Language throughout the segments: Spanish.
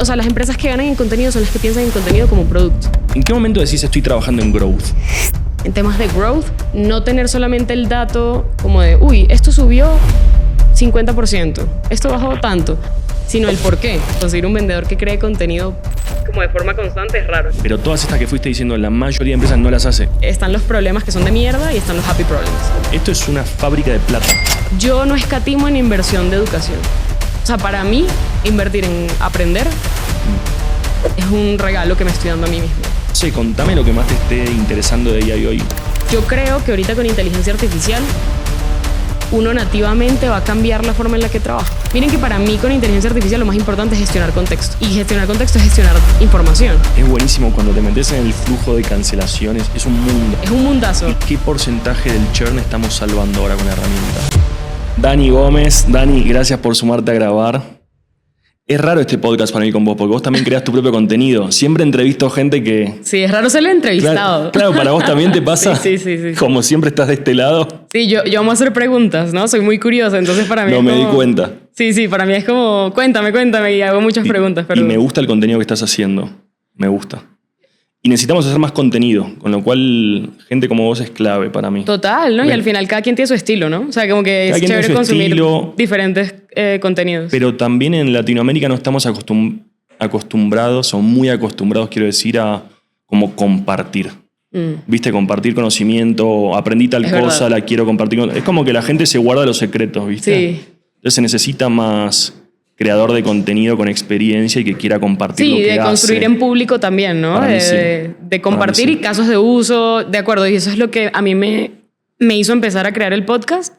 o sea, las empresas que ganan en contenido son las que piensan en contenido como un producto. ¿En qué momento decís estoy trabajando en growth? En temas de growth, no tener solamente el dato como de, uy, esto subió 50%, esto bajó tanto, sino el por qué. Conseguir un vendedor que cree contenido como de forma constante es raro. Pero todas estas que fuiste diciendo, la mayoría de empresas no las hace. Están los problemas que son de mierda y están los happy problems. Esto es una fábrica de plata. Yo no escatimo en inversión de educación. O sea, para mí, invertir en aprender es un regalo que me estoy dando a mí mismo. Sí, contame lo que más te esté interesando de día de hoy. Yo creo que ahorita con inteligencia artificial uno nativamente va a cambiar la forma en la que trabaja. Miren que para mí con inteligencia artificial lo más importante es gestionar contexto. Y gestionar contexto es gestionar información. Es buenísimo cuando te metes en el flujo de cancelaciones. Es un mundo. Es un mundazo. ¿Qué porcentaje del churn estamos salvando ahora con la herramienta? Dani Gómez. Dani, gracias por sumarte a grabar. Es raro este podcast para mí con vos, porque vos también creas tu propio contenido. Siempre entrevisto gente que... Sí, es raro ser el entrevistado. Claro, para vos también te pasa. Sí. Como siempre estás de este lado. Sí, yo amo hacer preguntas, ¿no? Soy muy curiosa, entonces para mí No es me como... di cuenta. Sí, para mí es como, cuéntame, y hago muchas preguntas. Pero... Y me gusta el contenido que estás haciendo. Me gusta. Y necesitamos hacer más contenido, con lo cual gente como vos es clave para mí. Total, ¿no? Y al final cada quien tiene su estilo, ¿no? O sea, como que es chévere consumir diferentes contenidos. Pero también en Latinoamérica no estamos acostumbrados, o muy acostumbrados, quiero decir, a como compartir. ¿Viste? Compartir conocimiento, aprendí tal cosa, la quiero compartir. Es como que la gente se guarda los secretos, ¿viste? Sí. Entonces se necesita más creador de contenido con experiencia y que quiera compartir lo que hace. Sí, de construir en público también, ¿no? De compartir y casos de uso, de acuerdo. Y eso es lo que a mí me hizo empezar a crear el podcast.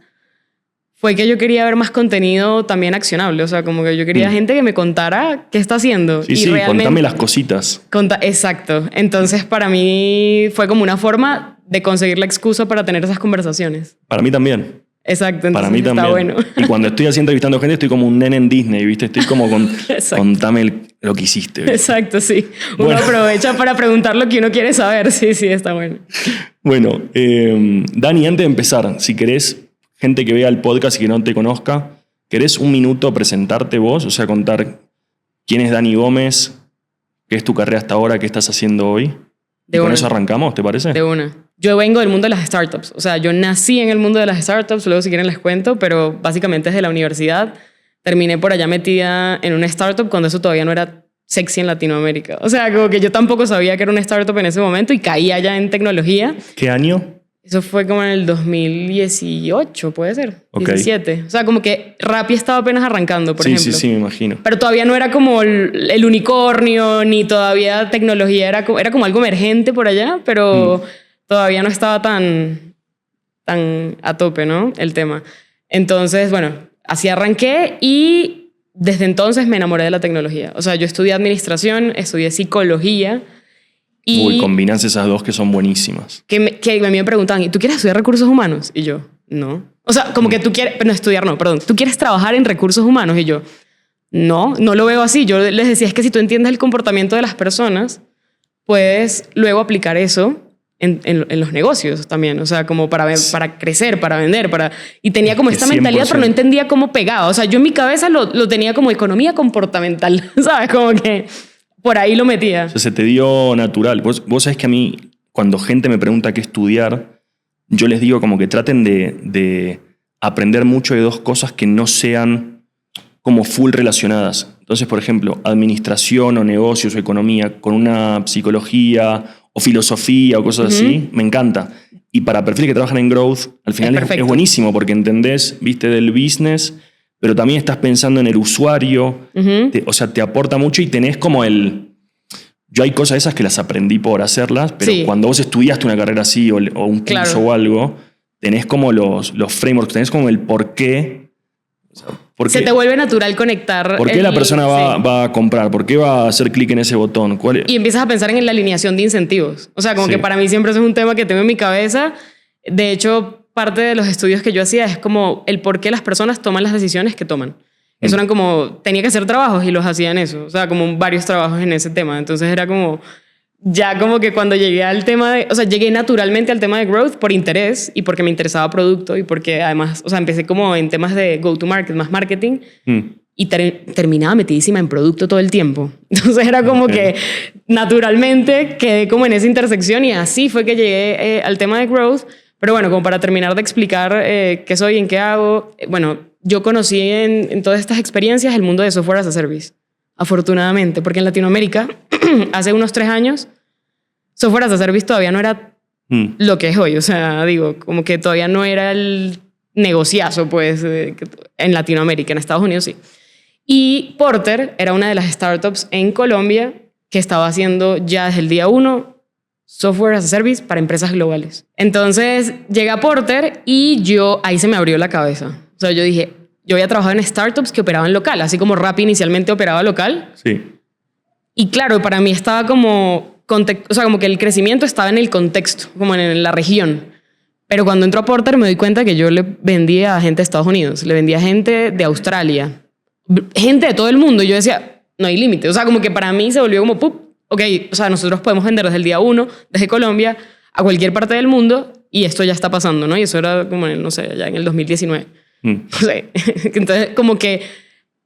Fue que yo quería ver más contenido también accionable. O sea, como que yo quería gente que me contara qué está haciendo. Sí, realmente, contame las cositas. Exacto. Entonces, para mí fue como una forma de conseguir la excusa para tener esas conversaciones. Para mí también. Exacto, entonces para mí está también. bueno. Y cuando estoy así entrevistando gente, estoy como un nene en Disney, ¿viste? Estoy como contame lo que hiciste, ¿viste? Exacto, sí. Uno aprovecha para preguntar lo que uno quiere saber. Sí, está bueno. Bueno, Dani, antes de empezar, si querés, gente que vea el podcast y que no te conozca, ¿querés un minuto presentarte vos? O sea, contar quién es Dani Gómez, qué es tu carrera hasta ahora, qué estás haciendo hoy. ¿Y con eso arrancamos, te parece? De una. Yo vengo del mundo de las startups. O sea, yo nací en el mundo de las startups, luego si quieren les cuento, pero básicamente desde la universidad terminé por allá metida en una startup cuando eso todavía no era sexy en Latinoamérica. O sea, como que yo tampoco sabía que era una startup en ese momento y caí allá en tecnología. ¿Qué año? Eso fue como en el 2018, puede ser. Okay. 17. O sea, como que Rappi estaba apenas arrancando, por ejemplo. Sí, me imagino. Pero todavía no era como el unicornio, ni todavía tecnología. Era como algo emergente por allá, pero todavía no estaba tan a tope, ¿no? El tema. Entonces, bueno, así arranqué y desde entonces me enamoré de la tecnología. O sea, yo estudié administración, estudié psicología. Uy, combinas esas dos que son buenísimas. Que a mí me preguntaban, ¿y tú quieres estudiar recursos humanos? Y yo, no. O sea, como que tú quieres... No, estudiar no, perdón. ¿Tú quieres trabajar en recursos humanos? Y yo, no lo veo así. Yo les decía, es que si tú entiendes el comportamiento de las personas, puedes luego aplicar eso en los negocios también. O sea, como para crecer, para vender, Y tenía como esta mentalidad, pero no entendía cómo pegaba. O sea, yo en mi cabeza lo tenía como economía comportamental, ¿sabes? Como que... Por ahí lo metía. O sea, se te dio natural. Vos sabés que a mí, cuando gente me pregunta qué estudiar, yo les digo como que traten de aprender mucho de dos cosas que no sean como full relacionadas. Entonces, por ejemplo, administración o negocios o economía con una psicología o filosofía o cosas así, me encanta. Y para perfiles que trabajan en growth, al final es buenísimo porque entendés, viste, del business... pero también estás pensando en el usuario, o sea, te aporta mucho y tenés como Yo hay cosas esas que las aprendí por hacerlas, pero cuando vos estudiaste una carrera así o un curso o algo, tenés como los frameworks, tenés como el por qué. O sea, se te vuelve natural conectar. ¿Por qué la persona va a comprar? ¿Por qué va a hacer clic en ese botón? Y empiezas a pensar en la alineación de incentivos. O sea, como que para mí siempre eso es un tema que tengo en mi cabeza. De hecho... parte de los estudios que yo hacía es como el por qué las personas toman las decisiones que toman. Eso eran como... Tenía que hacer trabajos y los hacía en eso. O sea, como varios trabajos en ese tema. Entonces era como... Ya como que cuando llegué al tema de... O sea, llegué naturalmente al tema de growth por interés y porque me interesaba producto y porque además... O sea, empecé como en temas de go-to-market, más marketing. y terminaba metidísima en producto todo el tiempo. Entonces era como que naturalmente quedé como en esa intersección y así fue que llegué al tema de growth. Pero bueno, como para terminar de explicar qué soy, en qué hago, bueno, yo conocí en todas estas experiencias el mundo de software as a service, afortunadamente, porque en Latinoamérica, hace unos 3 años, software as a service todavía no era lo que es hoy. O sea, digo, como que todavía no era el negociazo, pues, en Latinoamérica. En Estados Unidos sí. Y Porter era una de las startups en Colombia que estaba haciendo ya desde el día 1 software as a service para empresas globales. Entonces llega Porter y ahí se me abrió la cabeza. O sea, yo dije, yo había trabajado en startups que operaban local, así como Rappi inicialmente operaba local. Sí. Y claro, para mí estaba como, o sea, como que el crecimiento estaba en el contexto, como en la región. Pero cuando entro a Porter me doy cuenta que yo le vendía a gente de Estados Unidos, le vendía a gente de Australia, gente de todo el mundo. Y yo decía, no hay límite. O sea, como que para mí se volvió como, ¡pup! Ok, o sea, nosotros podemos vender desde el día 1, desde Colombia, a cualquier parte del mundo, y esto ya está pasando, ¿no? Y eso era como, no sé, ya en el 2019. O sea, entonces, como que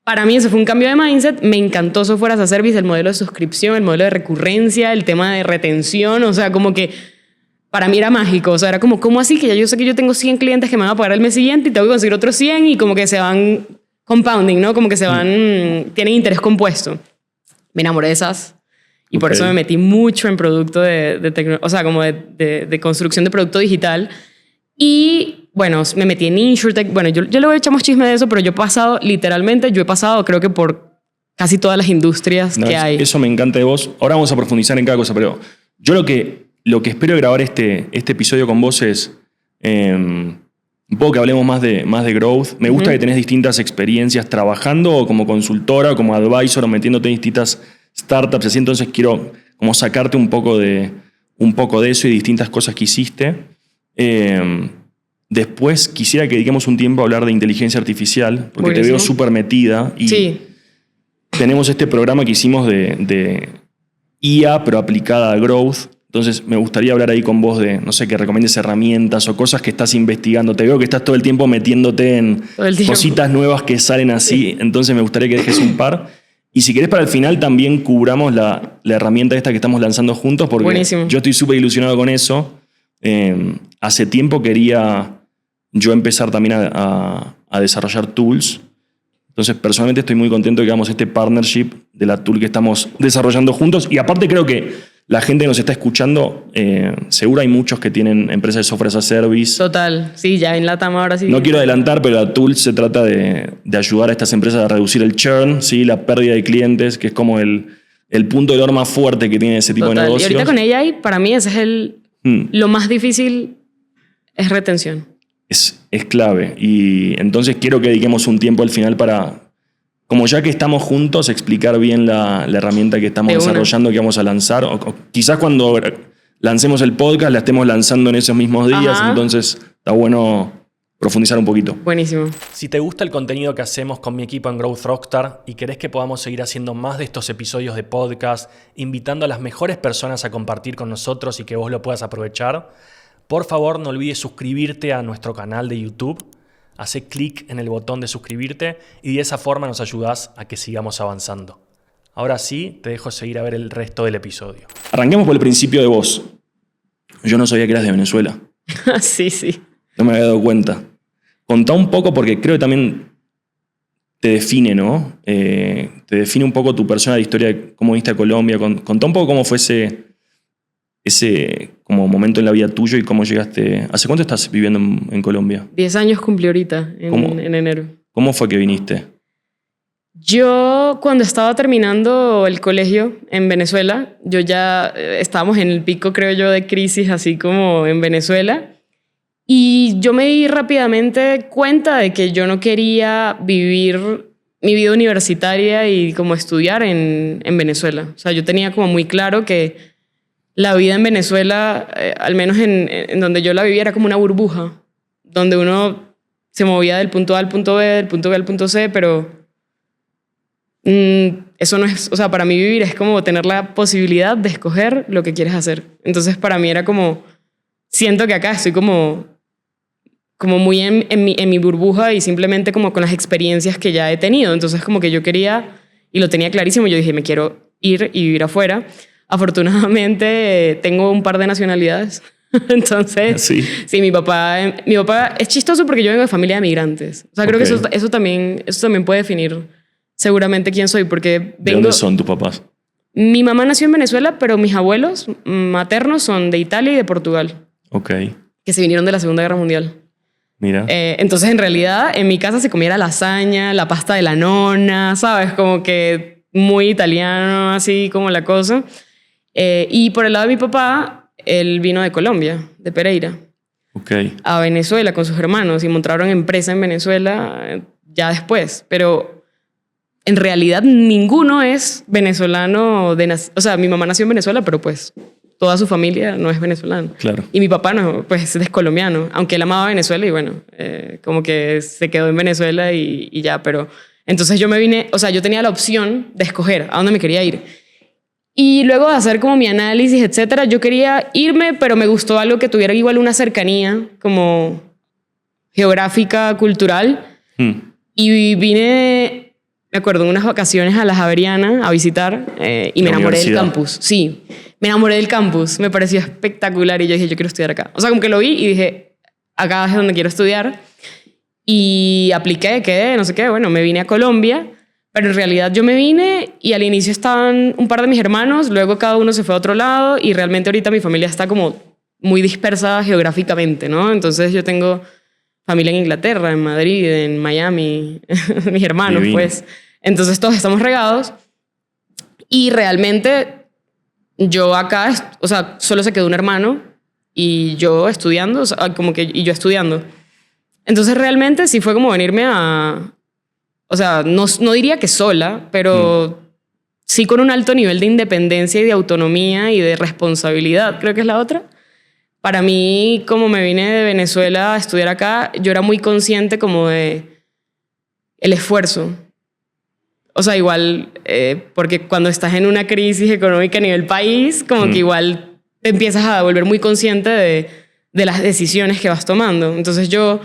para mí eso fue un cambio de mindset. Me encantó software as a service, el modelo de suscripción, el modelo de recurrencia, el tema de retención. O sea, como que para mí era mágico. O sea, era como, ¿cómo así? Que ya yo sé que yo tengo 100 clientes que me van a pagar el mes siguiente y tengo que conseguir otros 100 y como que se van compounding, ¿no? Como que se van, tienen interés compuesto. Me enamoré de esas. Y por eso me metí mucho en producto o sea, como de construcción de producto digital. Y bueno, me metí en InsurTech. Bueno, yo luego echamos chisme de eso, pero yo he pasado creo que por casi todas las industrias que hay. Eso me encanta de vos. Ahora vamos a profundizar en cada cosa, pero yo lo que espero de grabar este episodio con vos es un poco que hablemos más de growth. Me gusta que tenés distintas experiencias trabajando como consultora, o como advisor, o metiéndote en distintas startups, así. Entonces quiero como sacarte un poco de eso y distintas cosas que hiciste. Después quisiera que dediquemos un tiempo a hablar de inteligencia artificial, porque te veo súper metida. Y sí. Tenemos este programa que hicimos de IA, pero aplicada a growth. Entonces me gustaría hablar ahí con vos de, no sé, que recomiendes herramientas o cosas que estás investigando. Te veo que estás todo el tiempo metiéndote en cositas nuevas que salen así. Sí. Entonces me gustaría que dejes un par. Y si querés para el final también cubramos la herramienta esta que estamos lanzando juntos, porque buenísimo. Yo estoy súper ilusionado con eso. Hace tiempo quería yo empezar también a desarrollar tools. Entonces personalmente estoy muy contento de que hagamos este partnership de la tool que estamos desarrollando juntos. Y aparte creo que la gente que nos está escuchando, seguro hay muchos que tienen empresas de software as a service. Total, sí, ya en LATAM ahora sí. No quiero adelantar, pero la tool se trata de ayudar a estas empresas a reducir el churn, ¿sí? La pérdida de clientes, que es como el punto de dolor más fuerte que tiene ese tipo de negocios. Y ahorita con AI, para mí ese es lo más difícil, es retención. Es clave. Y entonces quiero que dediquemos un tiempo al final para, como ya que estamos juntos, explicar bien la herramienta que estamos desarrollando, que vamos a lanzar. O quizás cuando lancemos el podcast la estemos lanzando en esos mismos días. Ajá. Entonces está bueno profundizar un poquito. Buenísimo. Si te gusta el contenido que hacemos con mi equipo en Growth Rockstar y querés que podamos seguir haciendo más de estos episodios de podcast, invitando a las mejores personas a compartir con nosotros y que vos lo puedas aprovechar, por favor no olvides suscribirte a nuestro canal de YouTube. Hacé clic en el botón de suscribirte y de esa forma nos ayudás a que sigamos avanzando. Ahora sí, te dejo seguir a ver el resto del episodio. Arranquemos por el principio de vos. Yo no sabía que eras de Venezuela. Sí. No me había dado cuenta. Contá un poco, porque creo que también te define, ¿no? Te define un poco tu persona, la historia de cómo viniste a Colombia. Contá un poco cómo fue ese como momento en la vida tuyo y cómo llegaste. ¿Hace cuánto estás viviendo en Colombia? 10 años cumplí ahorita, en enero. ¿Cómo fue que viniste? Yo, cuando estaba terminando el colegio en Venezuela, yo ya estábamos en el pico, creo yo, de crisis, así como en Venezuela. Y yo me di rápidamente cuenta de que yo no quería vivir mi vida universitaria y como estudiar en Venezuela. O sea, yo tenía como muy claro que la vida en Venezuela, al menos en donde yo la vivía, era como una burbuja, donde uno se movía del punto A al punto B, del punto B al punto C, pero eso no es, o sea, para mí vivir es como tener la posibilidad de escoger lo que quieres hacer. Entonces para mí era como, siento que acá estoy como como muy en mi burbuja y simplemente como con las experiencias que ya he tenido. Entonces como que yo quería, y lo tenía clarísimo, yo dije, me quiero ir y vivir afuera. Afortunadamente tengo un par de nacionalidades. Entonces, sí, mi papá es chistoso porque yo vengo de familia de migrantes. O sea, creo que eso también puede definir seguramente quién soy, porque ¿De dónde son tus papás? Mi mamá nació en Venezuela, pero mis abuelos maternos son de Italia y de Portugal. Ok. Que se vinieron de la Segunda Guerra Mundial. Mira. Entonces, en realidad, en mi casa se comía la lasaña, la pasta de la nonna, ¿sabes? Como que muy italiano, así como la cosa. Y por el lado de mi papá, él vino de Colombia, de Pereira, a Venezuela con sus hermanos y montaron empresa en Venezuela ya después. Pero en realidad ninguno es venezolano. O sea, mi mamá nació en Venezuela, pero pues toda su familia no es venezolana. Claro. Y mi papá no, pues es colombiano, aunque él amaba Venezuela y bueno, como que se quedó en Venezuela y ya. Pero entonces yo me vine, o sea, yo tenía la opción de escoger a dónde me quería ir. Y luego de hacer como mi análisis, etcétera, yo quería irme, pero me gustó algo que tuviera igual una cercanía como geográfica, cultural. Y vine, me acuerdo, en unas vacaciones a la Javeriana a visitar y me enamoré del campus. Sí, me enamoré del campus. Me pareció espectacular y yo dije, yo quiero estudiar acá. O sea, como que lo vi y dije, acá es donde quiero estudiar. Y apliqué, quedé, no sé qué. Bueno, me vine a Colombia. Pero en realidad yo me vine y al inicio estaban un par de mis hermanos, luego cada uno se fue a otro lado y realmente ahorita mi familia está como muy dispersa geográficamente, ¿no? Entonces yo tengo familia en Inglaterra, en Madrid, en Miami, mis hermanos, Divino. pues. Entonces todos estamos regados y realmente yo acá, o sea, solo se quedó un hermano y yo estudiando, o sea, como que, y yo estudiando. Entonces realmente sí fue como venirme a... O sea, no diría que sola, pero sí con un alto nivel de independencia y de autonomía y de responsabilidad, creo que es la otra. Para mí, como me vine de Venezuela a estudiar acá, yo era muy consciente como de el esfuerzo. O sea, igual, porque cuando estás en una crisis económica a nivel país, como que igual te empiezas a volver muy consciente de las decisiones que vas tomando. Entonces yo...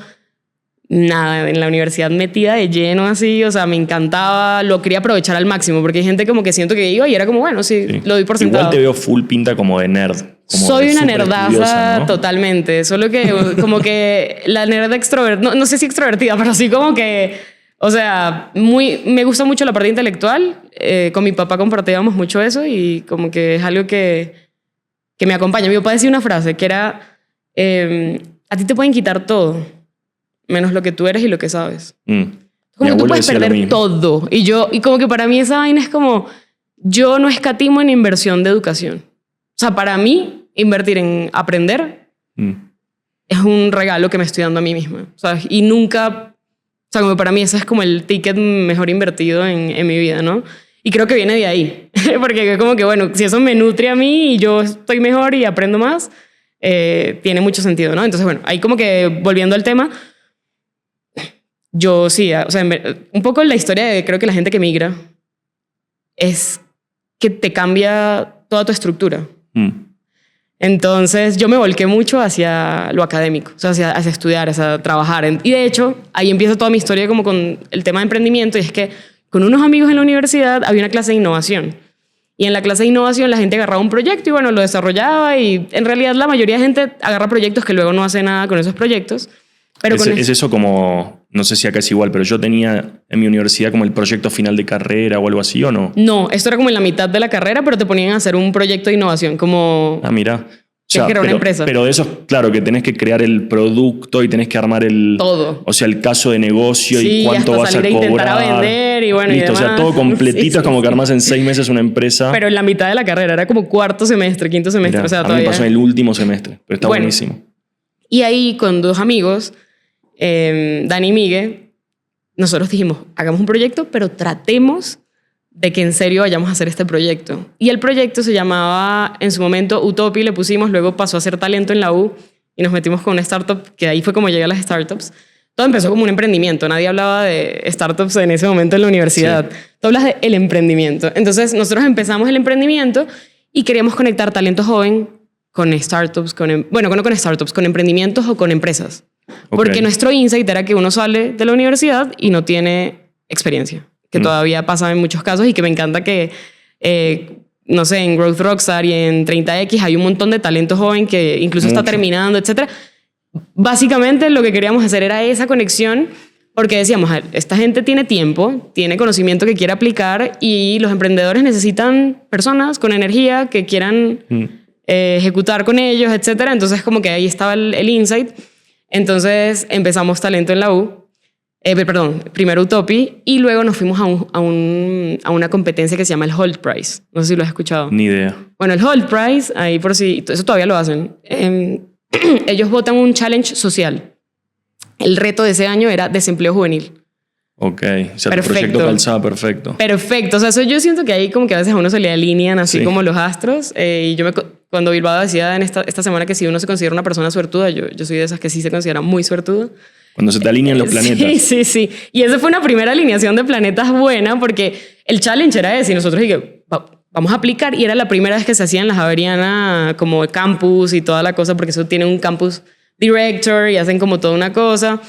Nada, en la universidad metida de lleno así, o sea, me encantaba, lo quería aprovechar al máximo, porque hay gente como que siento que iba y era como, bueno, sí. Lo doy por sentado. Igual te veo full pinta como de nerd. Como soy de una súper nerdaza, estudiosa, ¿no? totalmente, solo que como que la nerd extrovertida, no sé si extrovertida, pero sí como que, o sea, me gusta mucho la parte intelectual, con mi papá compartíamos mucho eso y como que es algo que me acompaña. Mi papá decía una frase que era, a ti te pueden quitar todo, menos lo que tú eres y lo que sabes. Como que tú puedes perder todo. Y como que para mí esa vaina es como, yo no escatimo en inversión de educación. O sea, para mí, invertir en aprender es un regalo que me estoy dando a mí misma. ¿Sabes? Y nunca, o sea, como para mí ese es como el ticket mejor invertido en mi vida, ¿no? Y creo que viene de ahí. Porque como que, bueno, si eso me nutre a mí y yo estoy mejor y aprendo más, tiene mucho sentido, ¿no? Entonces, bueno, ahí como que volviendo al tema, yo sí, o sea, un poco la historia de creo que la gente que migra es que te cambia toda tu estructura. Entonces yo me volqué mucho hacia lo académico, o sea, hacia estudiar, hacia trabajar. Y de hecho, ahí empieza toda mi historia como con el tema de emprendimiento y es que con unos amigos en la universidad había una clase de innovación. Y en la clase de innovación la gente agarraba un proyecto y bueno, lo desarrollaba y en realidad la mayoría de gente agarra proyectos que luego no hace nada con esos proyectos. Pero es eso como, no sé si acá es igual, pero yo tenía en mi universidad como el proyecto final de carrera o algo así, ¿o no? No, esto era como en la mitad de la carrera, pero te ponían a hacer un proyecto de innovación, como... Ah, mira. O sea, que era una empresa. Pero de eso, claro, que tenés que crear el producto y tenés que armar el... Todo. O sea, el caso de negocio y cuánto vas a cobrar. Intentar a vender y bueno, listo, y demás. o sea, todo completito, es como que armás en 6 meses una empresa. Pero en la mitad de la carrera, era como cuarto semestre, quinto semestre, Mirá, o sea, a mí todavía... me pasó en el último semestre, pero está buenísimo. Y ahí con 2 amigos, Dani y Miguel, nosotros dijimos, hagamos un proyecto, pero tratemos de que en serio vayamos a hacer este proyecto. Y el proyecto se llamaba, en su momento, Utopi, le pusimos, luego pasó a ser Talento en la U y nos metimos con una startup, que ahí fue como llegué a las startups. Todo empezó como un emprendimiento, nadie hablaba de startups en ese momento en la universidad. Sí. Tú hablas de el emprendimiento. Entonces nosotros empezamos el emprendimiento y queríamos conectar talento joven con startups, bueno, no con startups, con emprendimientos o con empresas. Porque nuestro insight era que uno sale de la universidad y no tiene experiencia, que todavía pasa en muchos casos y que me encanta que, no sé, en Growth Rockstar y en 30X hay un montón de talento joven que incluso está terminando, etc. Básicamente lo que queríamos hacer era esa conexión porque decíamos, esta gente tiene tiempo, tiene conocimiento que quiere aplicar y los emprendedores necesitan personas con energía que quieran ejecutar con ellos, etc. Entonces como que ahí estaba el insight. Entonces empezamos Talento en la U, primero Utopi y luego nos fuimos a una competencia que se llama el Holt Prize. No sé si lo has escuchado. Ni idea. Bueno, el Holt Prize, ahí por si, eso todavía lo hacen. Ellos votan un challenge social. El reto de ese año era desempleo juvenil. Ok, o sea, el proyecto calzaba perfecto. Perfecto, o sea, eso yo siento que ahí como que a veces a uno se le alinean así como los astros. Y yo cuando Bilbao decía en esta semana que si uno se considera una persona suertuda, yo soy de esas que sí se considera muy suertuda. Cuando se te alinean los planetas. Sí. Y esa fue una primera alineación de planetas buena porque el challenge era ese y nosotros dije, vamos a aplicar y era la primera vez que se hacía en la Javeriana como campus y toda la cosa porque eso tiene un campus director y hacen como toda una cosa.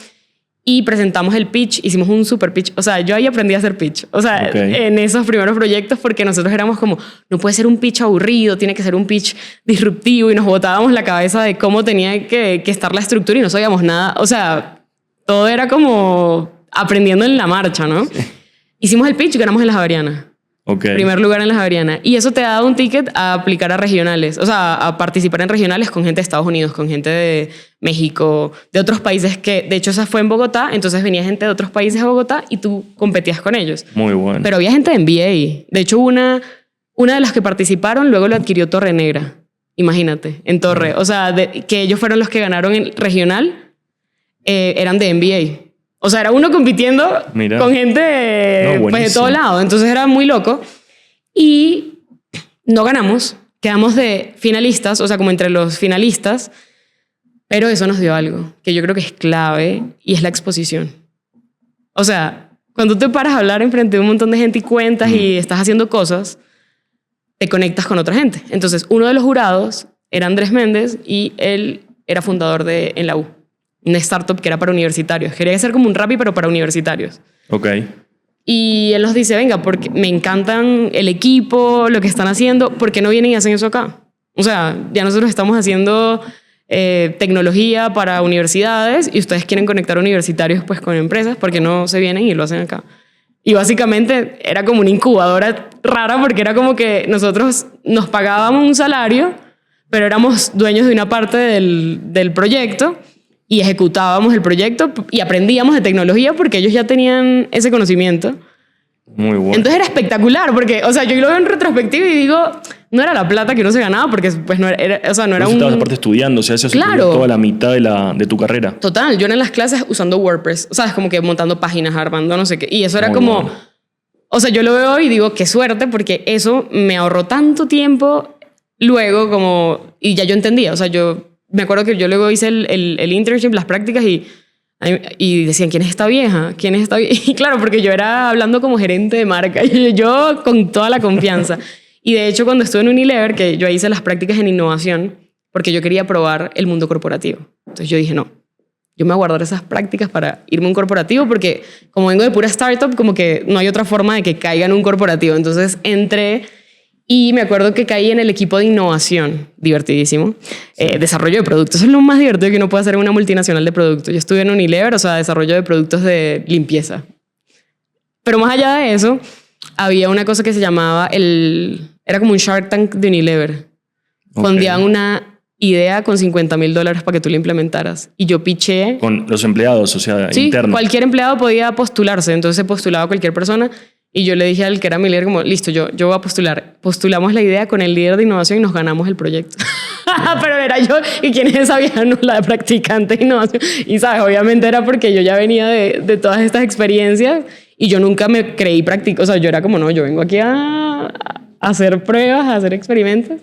Y presentamos el pitch, hicimos un super pitch. O sea, yo ahí aprendí a hacer pitch. O sea, en esos primeros proyectos, porque nosotros éramos como, no puede ser un pitch aburrido, tiene que ser un pitch disruptivo y nos botábamos la cabeza de cómo tenía que estar la estructura y no sabíamos nada. O sea, todo era como aprendiendo en la marcha, ¿no? Sí. Hicimos el pitch, ganamos en la Javeriana. Primer lugar en la Javeriana. Y eso te da un ticket a aplicar a regionales, o sea, a participar en regionales con gente de Estados Unidos, con gente de México, de otros países que, de hecho, esa fue en Bogotá, entonces venía gente de otros países a Bogotá y tú competías con ellos. Muy bueno. Pero había gente de MBA. De hecho, una de las que participaron luego lo adquirió Torre Negra. Imagínate, en Torre. O sea, que ellos fueron los que ganaron el regional, eran de MBA. O sea, era uno compitiendo con gente pues, de todo lado. Entonces era muy loco. Y no ganamos. Quedamos de finalistas, o sea, como entre los finalistas. Pero eso nos dio algo que yo creo que es clave y es la exposición. O sea, cuando te paras a hablar enfrente de un montón de gente y cuentas y estás haciendo cosas, te conectas con otra gente. Entonces, uno de los jurados era Andrés Méndez y él era fundador de En la U. Una startup que era para universitarios. Quería hacer como un Rappi, pero para universitarios. Ok. Y él nos dice, venga, porque me encantan el equipo, lo que están haciendo, ¿por qué no vienen y hacen eso acá? O sea, ya nosotros estamos haciendo tecnología para universidades y ustedes quieren conectar universitarios pues con empresas, ¿por qué no se vienen y lo hacen acá? Y básicamente era como una incubadora rara porque era como que nosotros nos pagábamos un salario, pero éramos dueños de una parte del proyecto y ejecutábamos el proyecto y aprendíamos de tecnología porque ellos ya tenían ese conocimiento. Muy bueno. Entonces era espectacular porque, o sea, yo lo veo en retrospectiva y digo, no era la plata que uno se ganaba porque pues no era, o sea, no era un... Estabas aparte estudiando, o sea, eso claro. Toda la mitad de tu carrera. Total, yo era en las clases usando WordPress, o sea, es como que montando páginas, armando no sé qué, y eso era muy como... bueno. O sea, yo lo veo y digo, qué suerte porque eso me ahorró tanto tiempo luego como... Y ya yo entendía, o sea, yo... Me acuerdo que yo luego hice el internship, las prácticas y decían, ¿quién es esta vieja? ¿Quién es esta vieja? Y claro, porque yo era hablando como gerente de marca, yo con toda la confianza. Y de hecho, cuando estuve en Unilever, que yo hice las prácticas en innovación, porque yo quería probar el mundo corporativo. Entonces yo dije, no, yo me voy a guardar esas prácticas para irme a un corporativo, porque como vengo de pura startup, como que no hay otra forma de que caiga en un corporativo. Entonces entré... Y me acuerdo que caí en el equipo de innovación, divertidísimo. Desarrollo de productos, eso es lo más divertido que uno puede hacer en una multinacional de productos. Yo estuve en Unilever, o sea, desarrollo de productos de limpieza. Pero más allá de eso, había una cosa que se llamaba era como un Shark Tank de Unilever. Fondeaban una idea con $50,000 para que tú la implementaras. Y yo pitché... Con los empleados, o sea, sí, internos. Cualquier empleado podía postularse, entonces se postulaba cualquier persona. Y yo le dije al que era mi líder como, listo, yo voy a postular. Postulamos la idea con el líder de innovación y nos ganamos el proyecto. Pero era yo, ¿y quién es esa vieja? No, la de practicante de innovación. Y sabes, obviamente era porque yo ya venía de todas estas experiencias y yo nunca me creí práctico. O sea, yo era como, no, yo vengo aquí a hacer pruebas, a hacer experimentos.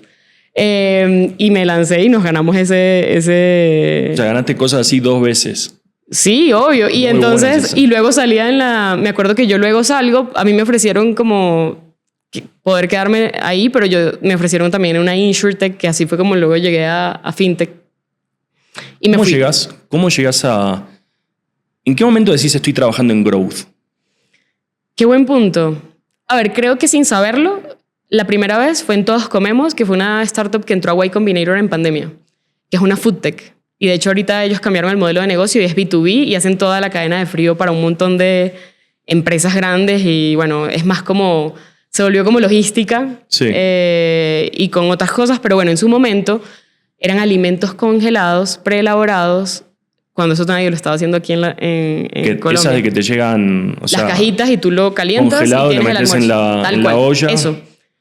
Y me lancé y nos ganamos ese... O sea, ganaste cosas así 2 veces. Sí, obvio. Y muy entonces, y luego salía me acuerdo que yo luego salgo, a mí me ofrecieron como poder quedarme ahí, pero me ofrecieron también una InsurTech, que así fue como luego llegué a FinTech. Y me ¿Cómo fui. llegas a... ¿En qué momento decís estoy trabajando en growth? Qué buen punto. A ver, creo que sin saberlo, la primera vez fue en Todos Comemos, que fue una startup que entró a Y Combinator en pandemia, que es una food tech. Y de hecho ahorita ellos cambiaron el modelo de negocio y es B2B y hacen toda la cadena de frío para un montón de empresas grandes y bueno, es más como... Se volvió como logística Sí. y con otras cosas, pero bueno, en su momento eran alimentos congelados, preelaborados, cuando eso nadie lo estaba haciendo aquí en Colombia. Esas de que te llegan... O sea, las cajitas y tú lo calientas congelado, y tienes lo metes el almuerzo. en Tal la cual, olla. eso.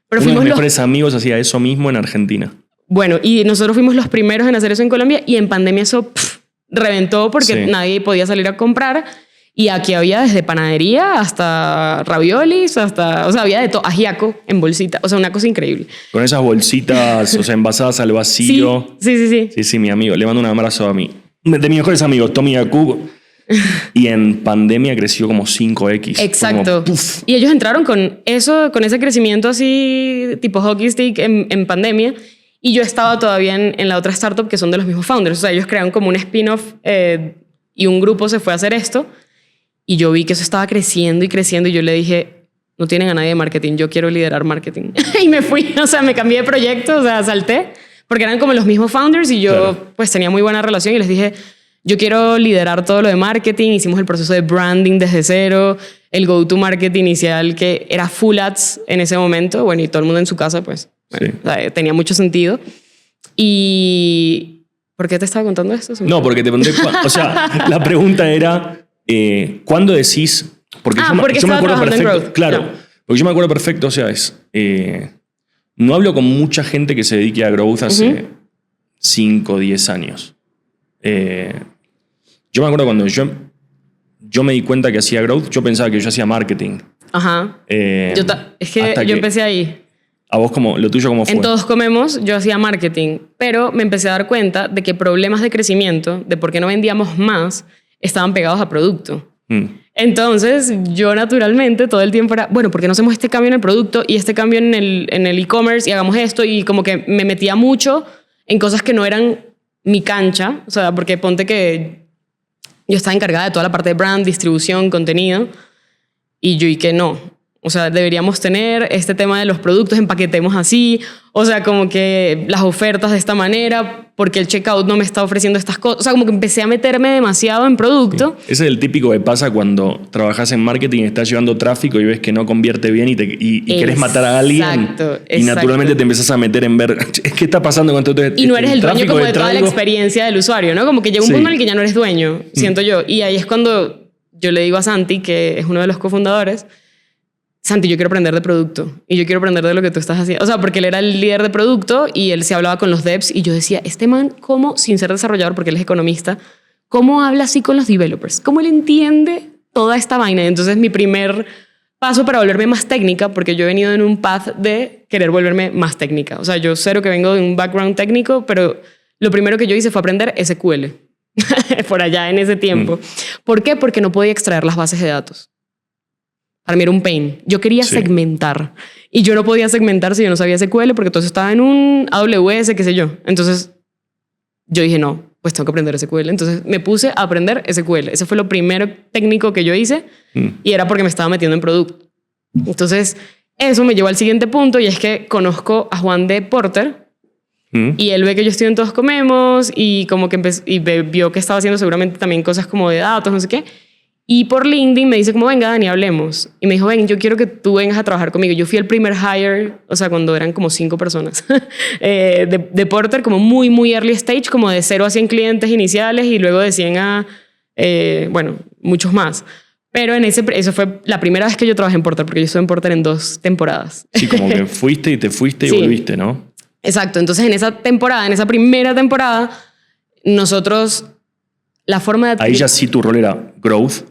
Pero uno de fuimos mis los... mejores amigos hacía eso mismo en Argentina. Bueno, y nosotros fuimos los primeros en hacer eso en Colombia y en pandemia eso reventó porque Sí. nadie podía salir a comprar y aquí había desde panadería hasta raviolis, hasta... O sea, había de todo, ajiaco en bolsita, o sea, una cosa increíble. Con esas bolsitas, o sea, envasadas al Sí, vacío. sí. Sí, sí, mi amigo. Le mando un abrazo a mí. De mis mejores amigos, Tommy Yakub. Y en pandemia creció como 5x. Exacto. Como, ¡puf! Y ellos entraron con eso, con ese crecimiento así, tipo hockey stick en pandemia. Y yo estaba todavía en la otra startup que son de los mismos founders. O sea, ellos crearon como un spin-off y un grupo se fue a hacer esto. Y yo vi que eso estaba creciendo y creciendo. Y yo le dije, no tienen a nadie de marketing, yo quiero liderar marketing. Y me fui, o sea, me cambié de proyecto, o sea, salté. Porque eran como los mismos founders y yo Claro. pues tenía muy buena relación y les dije, yo quiero liderar todo lo de marketing. Hicimos el proceso de branding desde cero, el go-to-market inicial que era full ads en ese momento. Bueno, y todo el mundo en su casa, pues, bueno, Sí. o sea, tenía mucho sentido. Y... ¿Por qué te estaba contando esto? No, porque te pregunté... O sea, la pregunta era... ¿cuándo decís...? Porque porque yo me estaba acuerdo trabajando en perfecto. growth. Claro. No. Porque yo me acuerdo perfecto, o sea, es... no hablo con mucha gente que se dedique a growth hace 5 o 10 años. Yo me acuerdo cuando yo me di cuenta que hacía growth, yo pensaba que yo hacía marketing. Ajá. Es que hasta yo empecé ahí. ¿A vos lo tuyo cómo fue? En Todos Comemos yo hacía marketing, pero me empecé a dar cuenta de que problemas de crecimiento, de por qué no vendíamos más, estaban pegados a producto. Entonces yo naturalmente todo el tiempo era, bueno, ¿por qué no hacemos este cambio en el producto y este cambio en el e-commerce y hagamos esto? Y como que me metía mucho en cosas que no eran mi cancha, o sea, porque ponte que yo estaba encargada de toda la parte de brand, distribución, contenido, y yo y que no. O sea, deberíamos tener este tema de los productos, empaquetemos así, o sea, como que las ofertas de esta manera, porque el checkout no me está ofreciendo estas cosas. O sea, como que empecé a meterme demasiado en producto. Ese es el típico que pasa cuando trabajas en marketing y estás llevando tráfico y ves que no convierte bien y querés matar a alguien. Exacto. Y naturalmente te empezás a meter en ver, ¿qué está pasando con todo esto? Y no eres el dueño tráfico como que de toda la traigo? experiencia del usuario, ¿no? Como que llega un Sí. punto en el que ya no eres dueño, siento yo. Y ahí es cuando yo le digo a Santi, que es uno de los cofundadores, Santi, yo quiero aprender de producto y yo quiero aprender de lo que tú estás haciendo. O sea, porque él era el líder de producto y él se hablaba con los devs y yo decía, este man, ¿cómo, sin ser desarrollador, porque él es economista, cómo habla así con los developers? ¿Cómo él entiende toda esta vaina? Entonces mi primer paso para volverme más técnica, porque yo he venido en un path de querer volverme más técnica. O sea, yo cero que vengo de un background técnico, pero lo primero que yo hice fue aprender SQL por allá en ese tiempo. ¿Por qué? Porque no podía extraer las bases de datos. Para mí era un pain. Yo quería segmentar. Y yo no podía segmentar si yo no sabía SQL porque entonces estaba en un AWS, qué sé yo. Entonces yo dije, no, pues tengo que aprender SQL. Entonces me puse a aprender SQL. Ese fue lo primero técnico que yo hice y era porque me estaba metiendo en producto. Entonces eso me llevó al siguiente punto y es que conozco a Juan de Porter y él ve que yo estoy en Todos Comemos y como que vio que estaba haciendo seguramente también cosas como de datos, no sé qué. Y por LinkedIn me dice como, venga, Dani, hablemos. Y me dijo, ven, yo quiero que tú vengas a trabajar conmigo. Yo fui el primer hire, o sea, cuando eran como 5 personas, de Porter, como muy, muy early stage, como de 0 a 100 clientes iniciales y luego de 100 a, bueno, muchos más. Pero eso fue la primera vez que yo trabajé en Porter, porque yo estuve en Porter en 2 temporadas. Sí, como que fuiste y te fuiste y Sí. volviste, ¿no? Exacto. Entonces, en esa primera temporada, nosotros, la forma de... Ahí ya sí tu rol era growth.